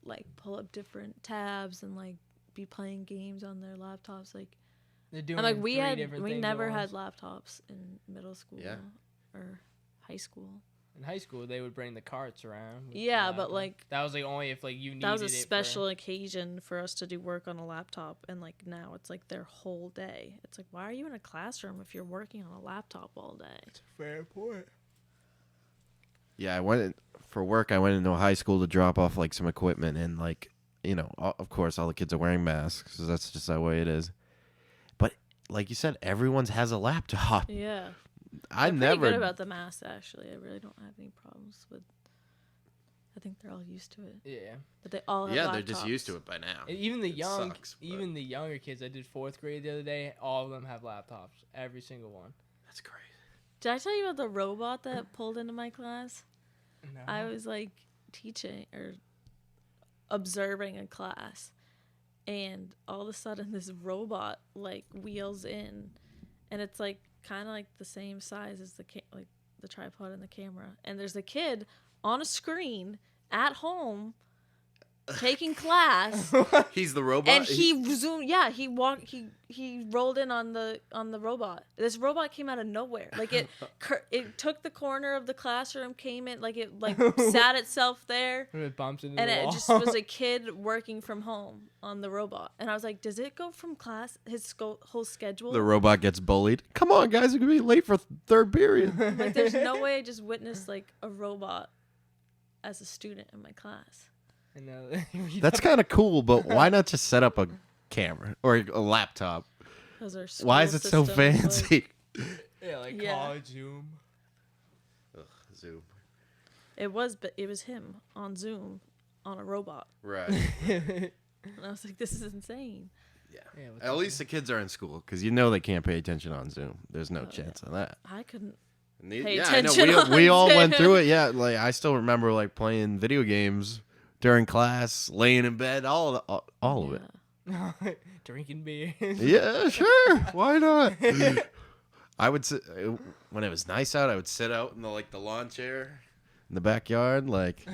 like pull up different tabs and like be playing games on their laptops. Like they're doing and like three different we things at never had once. laptops in middle school Yeah. or high school. In high school, they would bring the carts around. with Yeah, the but, laptop. like, that was like only if like you needed That was a it for- special occasion for us to do work on a laptop, and like now it's like their whole day. It's like, why are you in a classroom if you're working on a laptop all day? Fair point. Yeah, for work. I went into a high school to drop off like some equipment, and like of course, all the kids are wearing masks. So that's just the way it is. But like you said, everyone's has a laptop. Yeah, I they're never. pretty good about the mask. Actually, I really don't have any problems with. I think they're all used to it, Yeah. but they all have Yeah, they're just used to laptops. it by now. And even the It young, sucks, but- even the younger kids. I did 4th grade the other day. All of them have laptops. Every single one. That's crazy. Did I tell you about the robot that pulled into my class? No. I was like teaching or observing a class, and all of a sudden this robot like wheels in, and it's like kind of like the same size as like the tripod and the camera, and there's a kid on a screen at home taking class. He's the robot. And he zoomed. Yeah, he walked. He rolled in on the robot. This robot came out of nowhere. Like it took the corner of the classroom, came in like it sat itself there, It bumps into and the it wall. just was a kid working from home on the robot. And I was like, does it go from class his whole schedule? The robot gets bullied. Come on, guys, we're gonna be late for third period. Like, there's no way I just witnessed like a robot as a student in my class. I know. That's kind of cool, but why not just set up a camera or a laptop? Because our Why is it so school system is, fancy? Yeah, like Yeah. college Zoom. Ugh, Zoom. It was him on Zoom on a robot, Right. and I was like, this is insane. Yeah. Yeah, what's At up, least the kids are in school because you know they can't pay attention on Zoom. There's no Oh, chance of that. I couldn't. Pay Pay I know. attention on We all went Zoom. through it. Yeah. Like I still remember like playing video games during class, laying in bed, all of it. Drinking beer. Yeah, sure. Why not? I would sit when it was nice out. I would sit out in the lawn chair in the backyard, like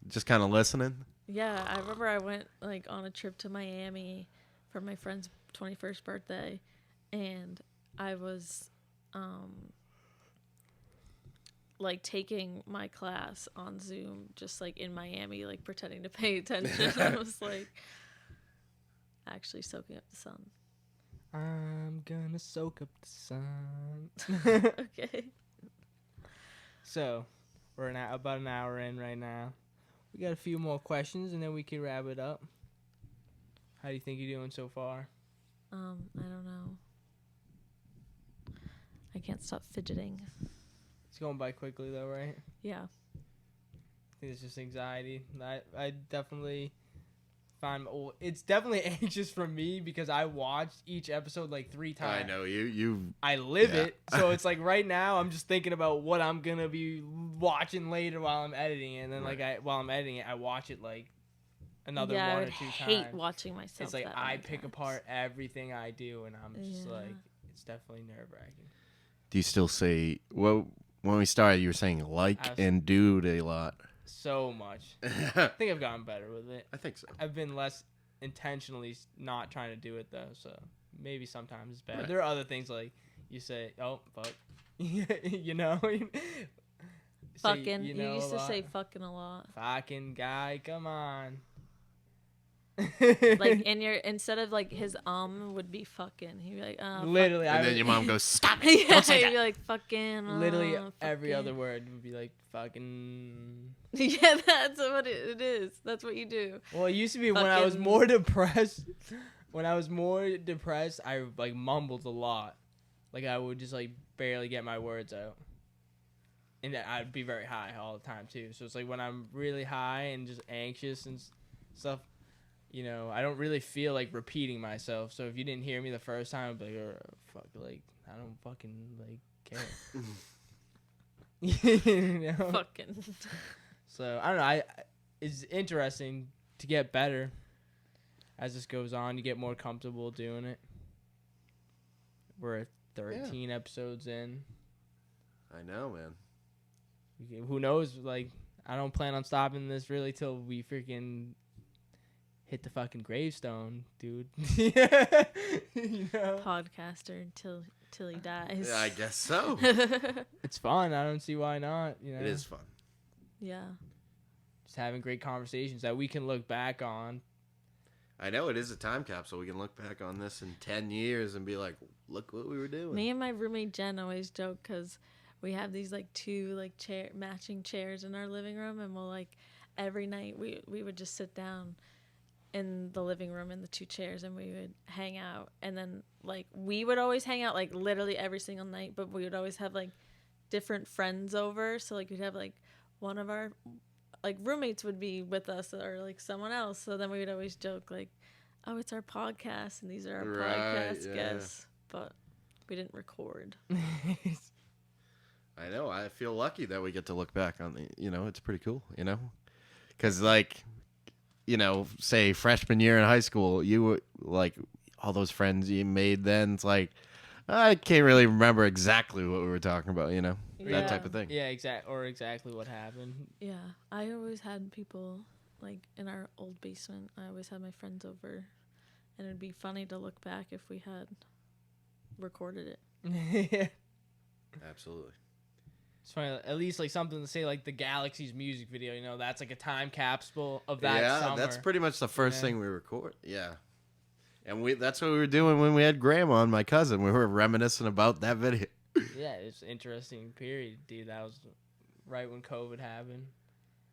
just kind of listening. Yeah, I remember I went like on a trip to Miami for my friend's 21st birthday, and I was like taking my class on Zoom, just like in Miami, like pretending to pay attention. I was like actually soaking up the sun. I'm gonna soak up the sun. Okay. So, we're about an hour in right now. We got a few more questions, and then we can wrap it up. How do you think you're doing so far? I don't know. I can't stop fidgeting. It's going by quickly, though, right? Yeah. I think it's just anxiety. I definitely find it's definitely anxious for me because I watched each episode like 3 times. I know you. I live Yeah. it, so it's like right now I'm just thinking about what I'm gonna be watching later while I'm editing it, and then while I'm editing it, I watch it like another yeah, I one would or 2 hate times. watching myself. It's like that I many pick times. apart everything I do, and I'm just Yeah. like, it's definitely nerve wracking. Do you still say well? When we started, you were saying like and dude a lot. So much. I I think I've gotten better with it. think so. I've been less intentionally not trying to do it though, so maybe sometimes it's bad. Right. There are other things like you say, "Oh fuck," you know. Fucking. you You know used a to lot. say fucking a lot. Fucking guy, come on. Like in your instead of like his would be fucking. He'd be like, literally, And then your mom goes, "Stop fuck. it! Yeah, Don't say he'd that." be like fucking. literally every fucking. other word would be like fucking. Yeah, that's what it is. That's what you do. Well, it used to be when I was Fucking- more depressed. When I was more depressed, I like mumbled a lot. Like I would just like barely get my words out. And I'd be very high all the time too. So it's like when I'm really high and just anxious and stuff, you know, I don't really feel like repeating myself. So if you didn't hear me the first time, I'd be like, oh, fuck, like I don't fucking like care. You know? Fucking. So I don't know. It's interesting to get better as this goes on. You get more comfortable doing it. We're 13 episodes in. I know, man. Who knows? Like, I don't plan on stopping this really till we freaking hit the fucking gravestone, dude. You know? Podcaster till he dies. Yeah, I guess so. It's fun. I don't see why not. You know, It is fun. Yeah. just having great conversations that we can look back on. I know it is a time capsule. We can look back on this in 10 years and be like, look what we were doing. Me and my roommate Jen always joke because we have these like 2 like matching chairs in our living room, and we'll like every night we would just sit down in the living room in the 2 chairs and we would hang out, and then like we would always hang out like literally every single night, but we would always have like different friends over, so like we'd have like one of our like roommates would be with us or like someone else, so then we would always joke like, oh, it's our podcast and these are our Right, podcast yeah. guests, but we didn't record. I know. I feel lucky that we get to look back on the, it's pretty cool, because like, say freshman year in high school, you were like all those friends you made then. It's like, I can't really remember exactly what we were talking about, that type of thing. Yeah, exactly what happened. Yeah, I always had people like in our old basement, I always had my friends over, and it'd be funny to look back if we had recorded it. Yeah. Absolutely. It's funny, at least like something to say like the Galaxy's music video, you know, that's like a time capsule of that Yeah, summer. that's pretty much the first Yeah. thing we record. Yeah. And that's what we were doing when we had Grandma and my cousin. We were reminiscing about that video. Yeah, it's an interesting period, dude. That was right when COVID happened.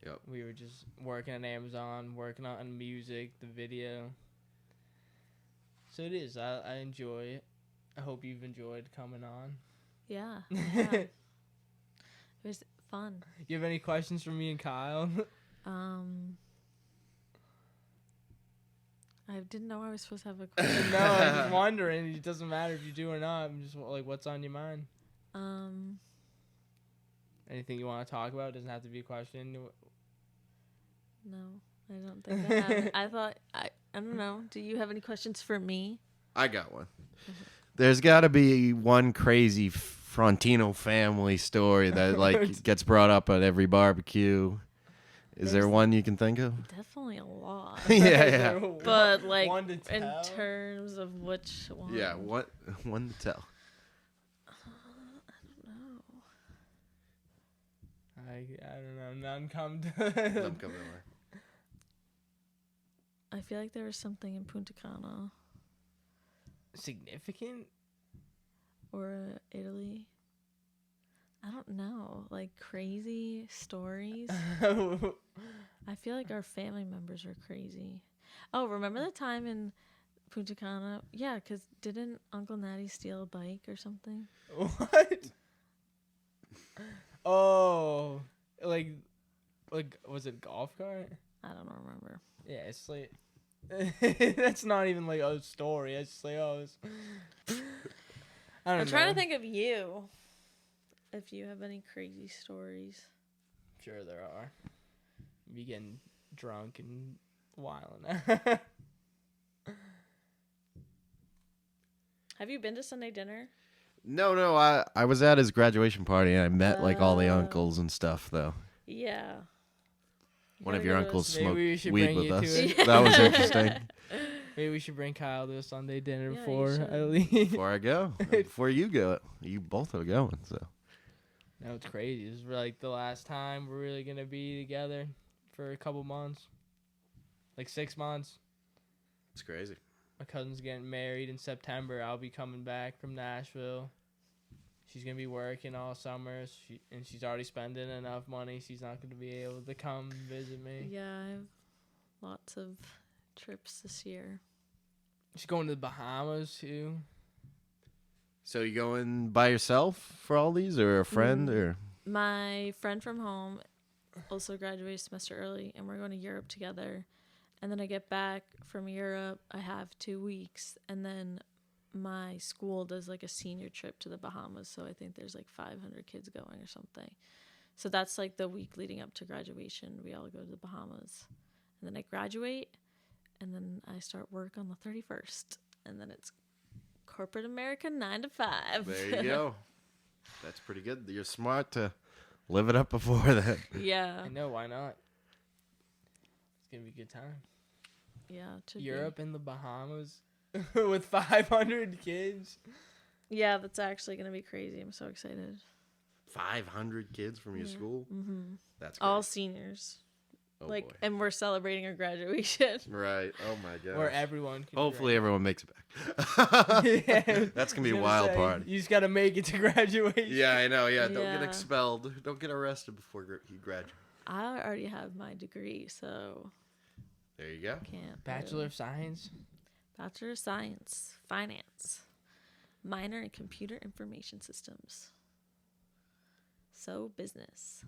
Yep. We were just working on Amazon, working on music, the video. So it is. I enjoy it. I hope you've enjoyed coming on. Yeah. Yeah. It was fun. You have any questions for me and Kyle? I didn't know I was supposed to have a question. No, I'm just wondering. It doesn't matter if you do or not. I'm just like, what's on your mind? Anything you want to talk about? It doesn't have to be a question. No, I don't think I have it. I don't know. Do you have any questions for me? I got one. There's got to be one crazy Frontino family story that like gets brought up at every barbecue. Is there one you can think of? Definitely a lot. Yeah. But like One to in tell? terms of which one? Yeah, what one to tell? I don't know. None come to. I'm coming over. I feel like there was something in Punta Cana Significant? or Italy. I don't know. Like crazy stories. I feel like our family members are crazy. Oh, remember the time in Punta Cana? Yeah, because didn't Uncle Natty steal a bike or something? What? Oh, like was it a golf cart? I don't remember. Yeah, it's like that's not even like a story. It's just like it's. I don't know. I'm trying to think of you. If you have any crazy stories. Sure, there are. Be getting drunk and wilding. Have you been to Sunday dinner? No, I was at his graduation party and I met like all the uncles and stuff though. Yeah. One of your uncles Maybe smoked we should weed bring with you us. to it. That was interesting. Maybe we should bring Kyle to a Sunday dinner Yeah, you before I should. leave. Before I go, before you go, you both are going. So No, it's crazy. This is like the last time we're really gonna be together for a couple months, like 6 months. it's crazy. My cousin's getting married in September. I'll be coming back from Nashville. She's gonna be working all summer, and she's already spending enough money. She's not gonna be able to come visit me. Yeah, I have lots of trips this year. She's going to the Bahamas too. So you going by yourself for all these, or a friend, or? My friend from home also graduated a semester early, and we're going to Europe together. And then I get back from Europe. I have 2 weeks, and then my school does like a senior trip to the Bahamas. So I think there's like 500 kids going or something. So that's like the week leading up to graduation. We all go to the Bahamas, and then I graduate, and then I start work on the 31st, and then it's corporate America 9 to 5. There you go. That's pretty good. You're smart to live it up before that. Yeah. I know, why not? It's gonna be a good time. Yeah. it should be. Europe and the Bahamas with 500 kids. Yeah, that's actually gonna be crazy. I'm so excited. 500 kids from your school. Mm-hmm. That's All great. seniors. Oh, like, boy. and we're celebrating our graduation. Right. Oh my god. Where everyone can Hopefully everyone makes it back. Yeah, That's gonna be I a was wild say, party. You just gotta make it to graduation. Yeah, I know. Yeah, don't get Yeah. expelled. Don't get arrested before you graduate. I already have my degree, so There you go. can't. Bachelor of Science. Bachelor of Science, Finance, minor in Computer Information Systems. So business.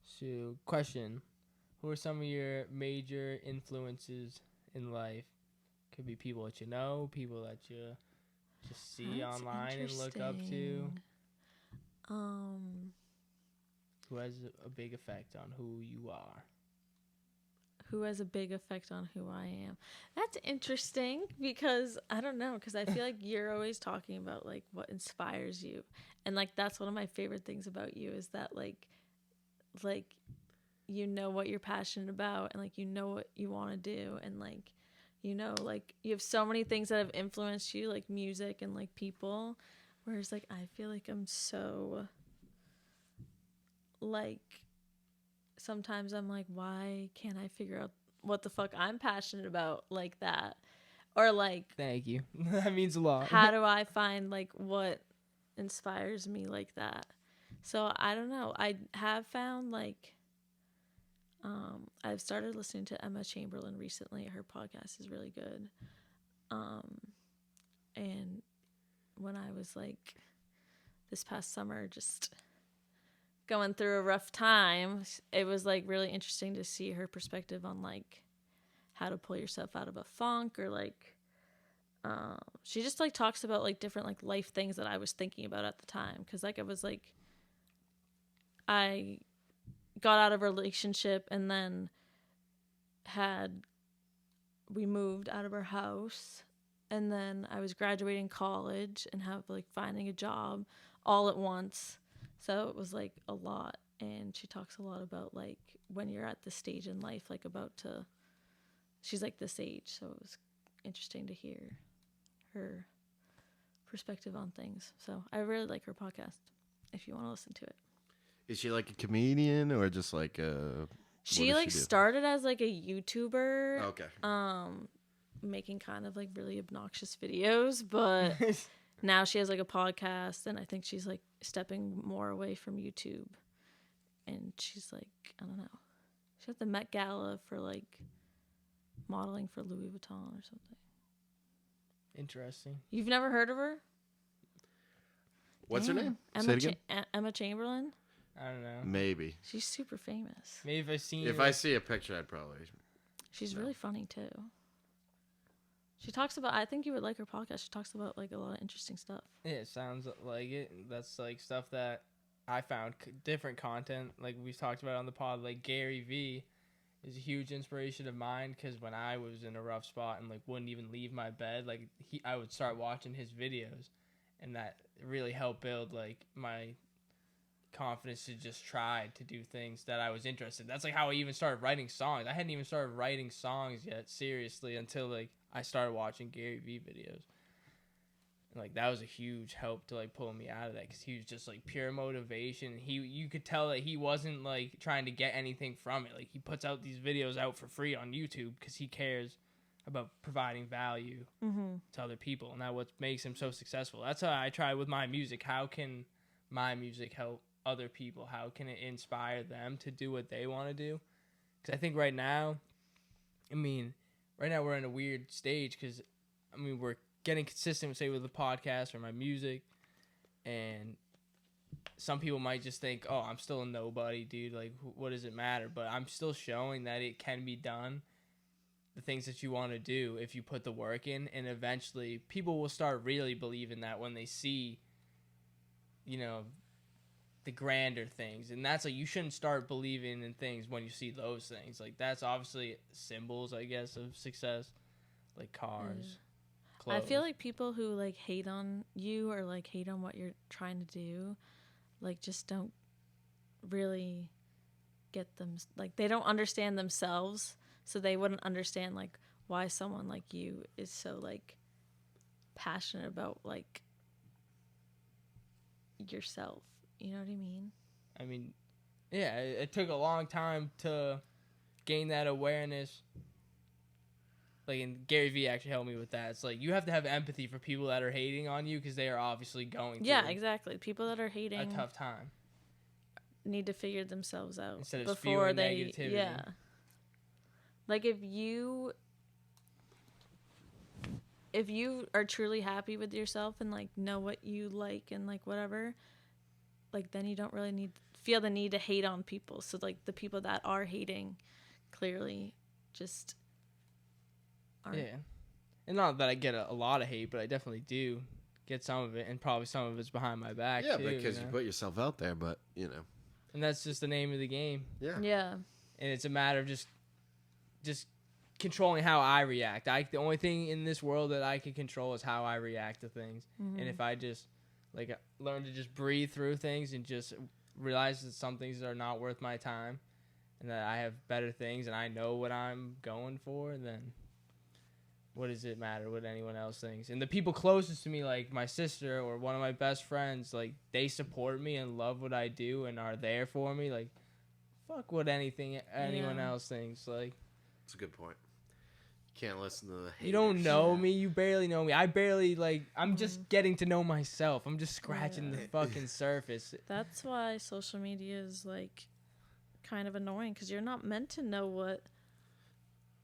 So, question: who are some of your major influences in life? Could be people that you know, people that you just see That's online and look up to. interesting. Who has a big effect on who you are? Who has a big effect on who I am? That's interesting because I don't know, because I feel like you're always talking about like what inspires you, and like that's one of my favorite things about you is that like you know what you're passionate about and like you know what you want to do and like you know like you have so many things that have influenced you like music and like people, whereas like I feel like I'm so like sometimes I'm like, why can't I figure out what the fuck I'm passionate about like that, or like Thank you. That means a lot. how do I find like what inspires me like that? So I don't know. I have found like I've started listening to Emma Chamberlain recently. Her podcast is really good. And when I was like this past summer just going through a rough time, it was like really interesting to see her perspective on like how to pull yourself out of a funk, or like she just like talks about like different like life things that I was thinking about at the time, because like I got out of a relationship and then we moved out of our house, and then I was graduating college and have like finding a job all at once. So it was like a lot. And she talks a lot about like when you're at this stage in life, like she's like this age. So it was interesting to hear her perspective on things. So I really like her podcast if you want to listen to it. Is she like a comedian or just like a? She like started as like a YouTuber. Okay. Making kind of like really obnoxious videos, but now she has like a podcast, and I think she's like stepping more away from YouTube. And she's like, I don't know. She's at the Met Gala for like modeling for Louis Vuitton or something. Interesting. You've never heard of her? What's her name? Emma Say it again. Emma Chamberlain. I don't know. Maybe. She's super famous. Maybe if I see a picture, I'd probably. She's really funny too. She talks about, I think you would like her podcast. She talks about like a lot of interesting stuff. Yeah, it sounds like it. That's like stuff that I found different content. Like we've talked about on the pod, like Gary V is a huge inspiration of mine, because when I was in a rough spot and like wouldn't even leave my bed, like I would start watching his videos, and that really helped build like my confidence to just try to do things that I was interested in. That's like how I even started writing songs. I hadn't even started writing songs yet seriously until like I started watching Gary V videos. And like that was a huge help to like pull me out of that, because he was just like pure motivation. You could tell that he wasn't like trying to get anything from it. Like he puts out these videos out for free on YouTube because he cares about providing value to other people, and that's what makes him so successful. That's how I try with my music. How can my music help other people? How can it inspire them to do what they want to do? Because I think right now we're in a weird stage, because we're getting consistent, say, with the podcast or my music, and some people might just think, oh, I'm still a nobody, dude, like what does it matter? But I'm still showing that it can be done, the things that you want to do, if you put the work in. And eventually people will start really believing that when they see the grander things. And that's like, you shouldn't start believing in things when you see those things. Like that's obviously symbols, I guess, of success, like cars, clothes. I feel like people who like hate on you or like hate on what you're trying to do, like just don't really get them, like they don't understand themselves, so they wouldn't understand like why someone like you is so like passionate about like yourself. You know what I mean? Yeah, it took a long time to gain that awareness. Like, and Gary Vee actually helped me with that. It's like, you have to have empathy for people that are hating on you, because they are obviously going through exactly. People that are hating a tough time need to figure themselves out instead of before spewing they negativity. Yeah. Like if you are truly happy with yourself and like know what you like and like whatever, like then you don't really feel the need to hate on people. So like the people that are hating clearly just aren't. Yeah. And not that I get a lot of hate, but I definitely do get some of it, and probably some of it's behind my back Yeah, too, because you put yourself out there, but and that's just the name of the game. Yeah. And it's a matter of just controlling how I react. The only thing in this world that I can control is how I react to things. Mm-hmm. And if I just like learn to just breathe through things and just realize that some things are not worth my time, and that I have better things and I know what I'm going for, then what does it matter what anyone else thinks? And the people closest to me, like my sister or one of my best friends, like they support me and love what I do and are there for me. Like, fuck what anyone else thinks. Like, That's a good point. You can't listen to the haters. You don't know me. You barely know me. I barely, like, I'm just getting to know myself. I'm just scratching the fucking surface. That's why social media is, like, kind of annoying, because you're not meant to know what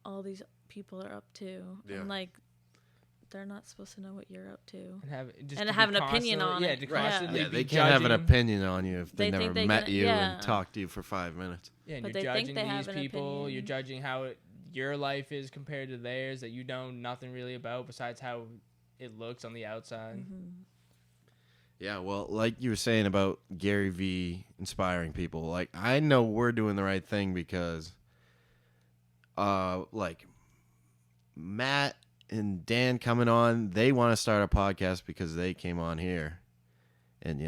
all these people are up to. Yeah. And, like, they're not supposed to know what you're up to. And have an opinion on it. To constantly Yeah, be they can't have an judging. opinion on you if they They never think they met can- you yeah. and talked to you for 5 minutes. Yeah, and But you're they think judging they these have an people. opinion. You're judging how your life is compared to theirs that you know nothing really about besides how it looks on the outside. Mm-hmm. Yeah, well, like you were saying about Gary V inspiring people, like I know we're doing the right thing because like Matt and Dan coming on, they want to start a podcast because they came on here. And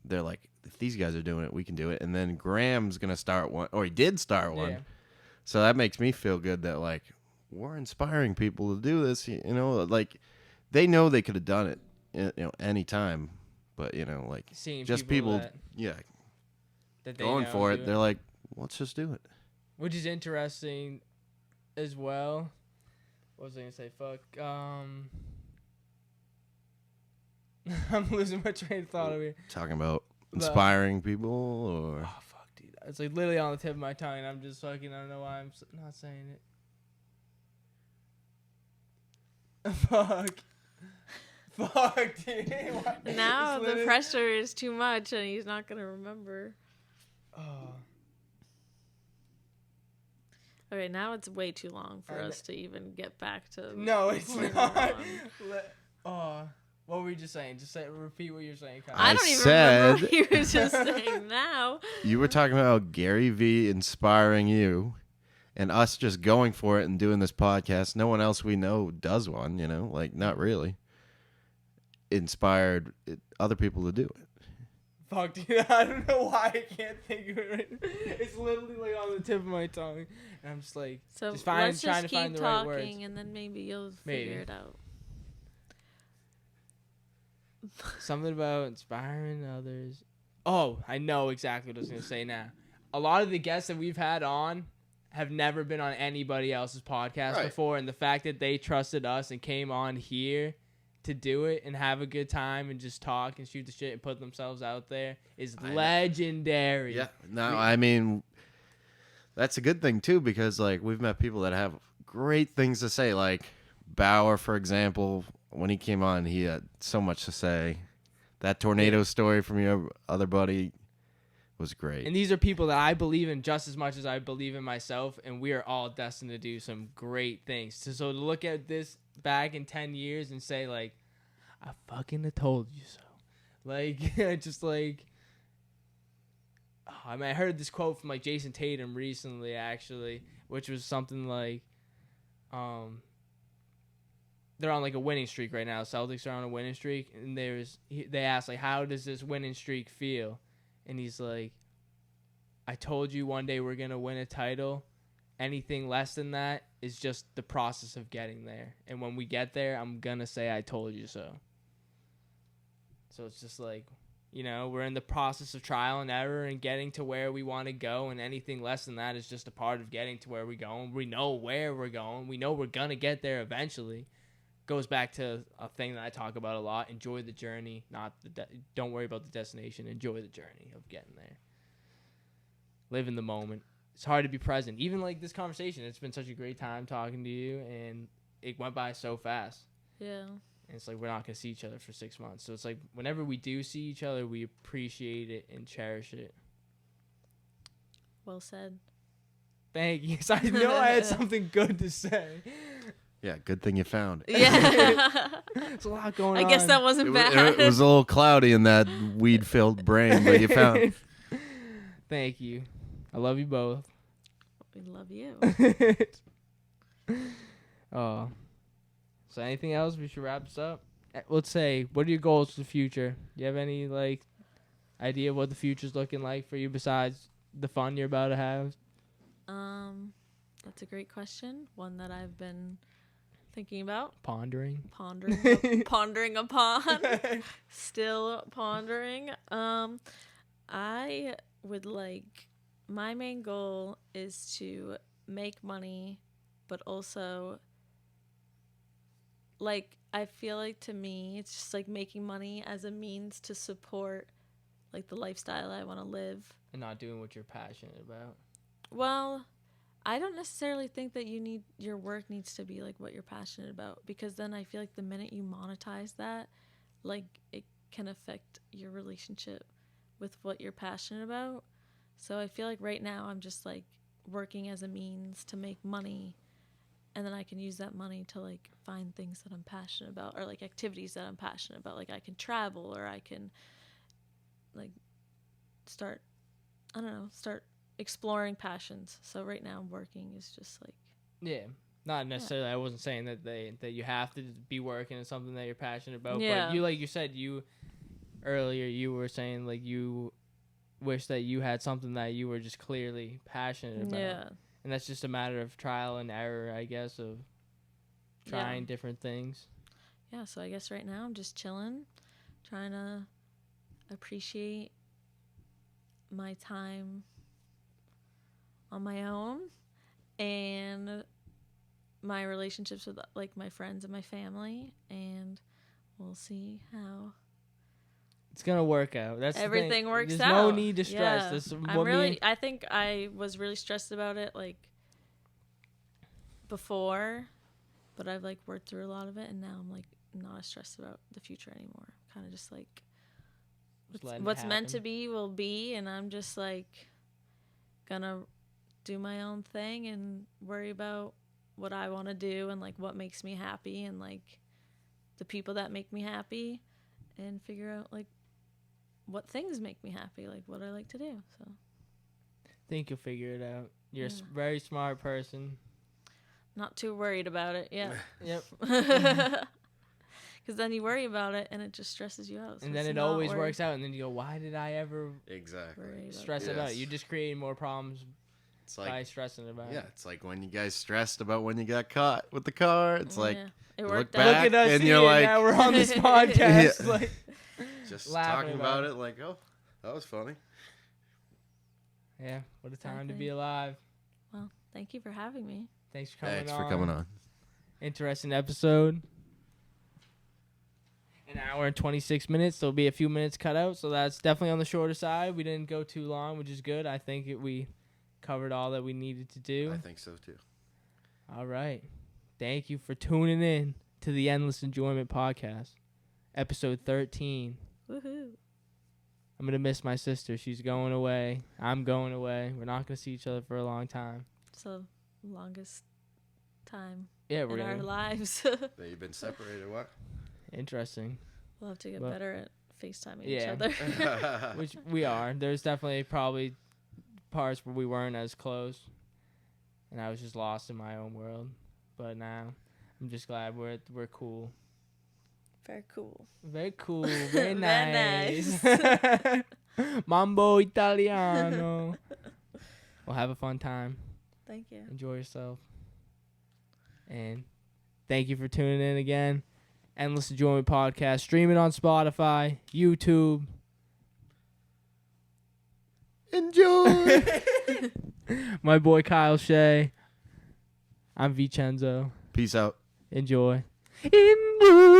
they're like, if these guys are doing it, we can do it. And then Graham's going to start one, or he did start one. Yeah. So that makes me feel good that like we're inspiring people to do this, like they know they could have done it anytime. But like Seeing just people that they going know for do it. They're like, let's just do it. Which is interesting as well. What was I gonna say? Fuck. I'm losing my train of thought over here. Talking about inspiring people, or Oh fuck, dude. It's like literally on the tip of my tongue, and I'm just fucking. I don't know why I'm not saying it. Fuck. Fuck, dude. Now the pressure is too much, and he's not going to remember. Oh. Okay, now it's way too long for us to even get back to... No, it's point not. one. What were you just saying? Just repeat what you're saying, Kyle. I don't even remember what you were just saying now. You were talking about Gary V inspiring you and us just going for it and doing this podcast. No one else we know does one, like not really. Inspired other people to do it. Fuck, dude. I don't know why I can't think of it right now. It's literally like on the tip of my tongue. And I'm just like, So just let's trying just to find keep the right words. talking, and then maybe you'll Maybe. figure it out. Something about inspiring others. Oh, I know exactly what I was going to say now. A lot of the guests that we've had on have never been on anybody else's podcast before. And the fact that they trusted us and came on here to do it and have a good time and just talk and shoot the shit and put themselves out there is legendary. Yeah. No, I mean, that's a good thing too, because like we've met people that have great things to say. Like Bauer, for example, when he came on, he had so much to say. That tornado story from your other buddy was great. And these are people that I believe in just as much as I believe in myself, and we are all destined to do some great things. So to look at this back in 10 years and say, like, I fucking told you so. Like, just like, I mean, I heard this quote from, like, Jason Tatum recently, actually, which was something like, they're on, like, a winning streak right now. Celtics are on a winning streak, and they asked, like, how does this winning streak feel? And he's like, I told you one day we're going to win a title. Anything less than that is just the process of getting there. And when we get there, I'm going to say I told you so. So it's just like, we're in the process of trial and error and getting to where we want to go. And anything less than that is just a part of getting to where we're going. We know where we're going. We know we're going to get there eventually. Goes back to a thing that I talk about a lot. Enjoy the journey, don't worry about the destination. Enjoy the journey of getting there. Live in the moment. It's hard to be present. Even like this conversation, it's been such a great time talking to you, and it went by so fast. Yeah. And it's like we're not going to see each other for 6 months. So it's like whenever we do see each other, we appreciate it and cherish it. Well said. Thank you. So I know I had something good to say. Yeah, good thing you found it. Yeah. There's a lot going on. I guess that wasn't bad. It was a little cloudy in that weed-filled brain, but you found it. Thank you. I love you both. We love you. Oh. So anything else? We should wrap this up. Let's say, what are your goals for the future? Do you have any idea what the future's looking like for you besides the fun you're about to have? That's a great question. One that I've been thinking about, Pondering. pondering upon, still pondering. I would like, my main goal is to make money, but also, like, I feel like to me, it's just like making money as a means to support like the lifestyle I want to live. And not doing what you're passionate about. Well, I don't necessarily think that your work needs to be like what you're passionate about, because then I feel like the minute you monetize that, like it can affect your relationship with what you're passionate about. So I feel like right now I'm just like working as a means to make money, and then I can use that money to like find things that I'm passionate about, or like activities that I'm passionate about. Like I can travel, or I can like start exploring passions. So right now working is just like, Yeah. Not necessarily. I wasn't saying that you have to be working on something that you're passionate about. Yeah. But you, like you said, earlier you were saying like you wish that you had something that you were just clearly passionate about. yeah. And that's just a matter of trial and error, I guess, of trying different things. Yeah, so I guess right now I'm just chilling, trying to appreciate my time on my own and my relationships with like my friends and my family, and we'll see how It's gonna work out. That's everything the thing. works There's out. no need to stress. Yeah. This I think I was really stressed about it like before, but I've like worked through a lot of it, and now I'm like not as stressed about the future anymore. Kind of just like what's meant to be will be, and I'm just like gonna do my own thing and worry about what I want to do and like what makes me happy and like the people that make me happy, and figure out like what things make me happy, like what I like to do. So think you'll figure it out. You're a very smart person. Not too worried about it. Yeah. Yep. Because then you worry about it and it just stresses you out. So And then it always works out, and then you go, why did I ever stress about it? You just create more problems by stressing about it. Yeah, it's like when you guys stressed about when you got caught with the car. It's like it you worked look out. back Look at us and here, you're like, now we're on this podcast. Like, just laughing talking about it like, oh, that was funny. Yeah, what a time to Exactly. be alive. Well, thank you for having me. Thanks for coming on. Thanks for coming on. Interesting episode. An hour and 26 minutes. There'll be a few minutes cut out, so that's definitely on the shorter side. We didn't go too long, which is good. I think we covered all that we needed to do. I think so too. All right. Thank you for tuning in to the Endless Enjoyment Podcast, episode 13. Woohoo. I'm going to miss my sister. She's going away. I'm going away. We're not going to see each other for a long time. So, longest time Yeah, in our lives. That you've been separated, what? Interesting. We'll have to get Well, better at FaceTiming yeah. each other. Which we are. There's definitely probably parts where we weren't as close, and I was just lost in my own world. But now, I'm just glad we're cool. Very cool. Very cool. Very Very nice. Mambo Italiano. Well, have a fun time. Thank you. Enjoy yourself. And thank you for tuning in again. Endless Enjoyment Podcast. Stream it on Spotify, YouTube. Enjoy. My boy Kyle Shea. I'm Chenzo. Peace out. Enjoy. Enjoy.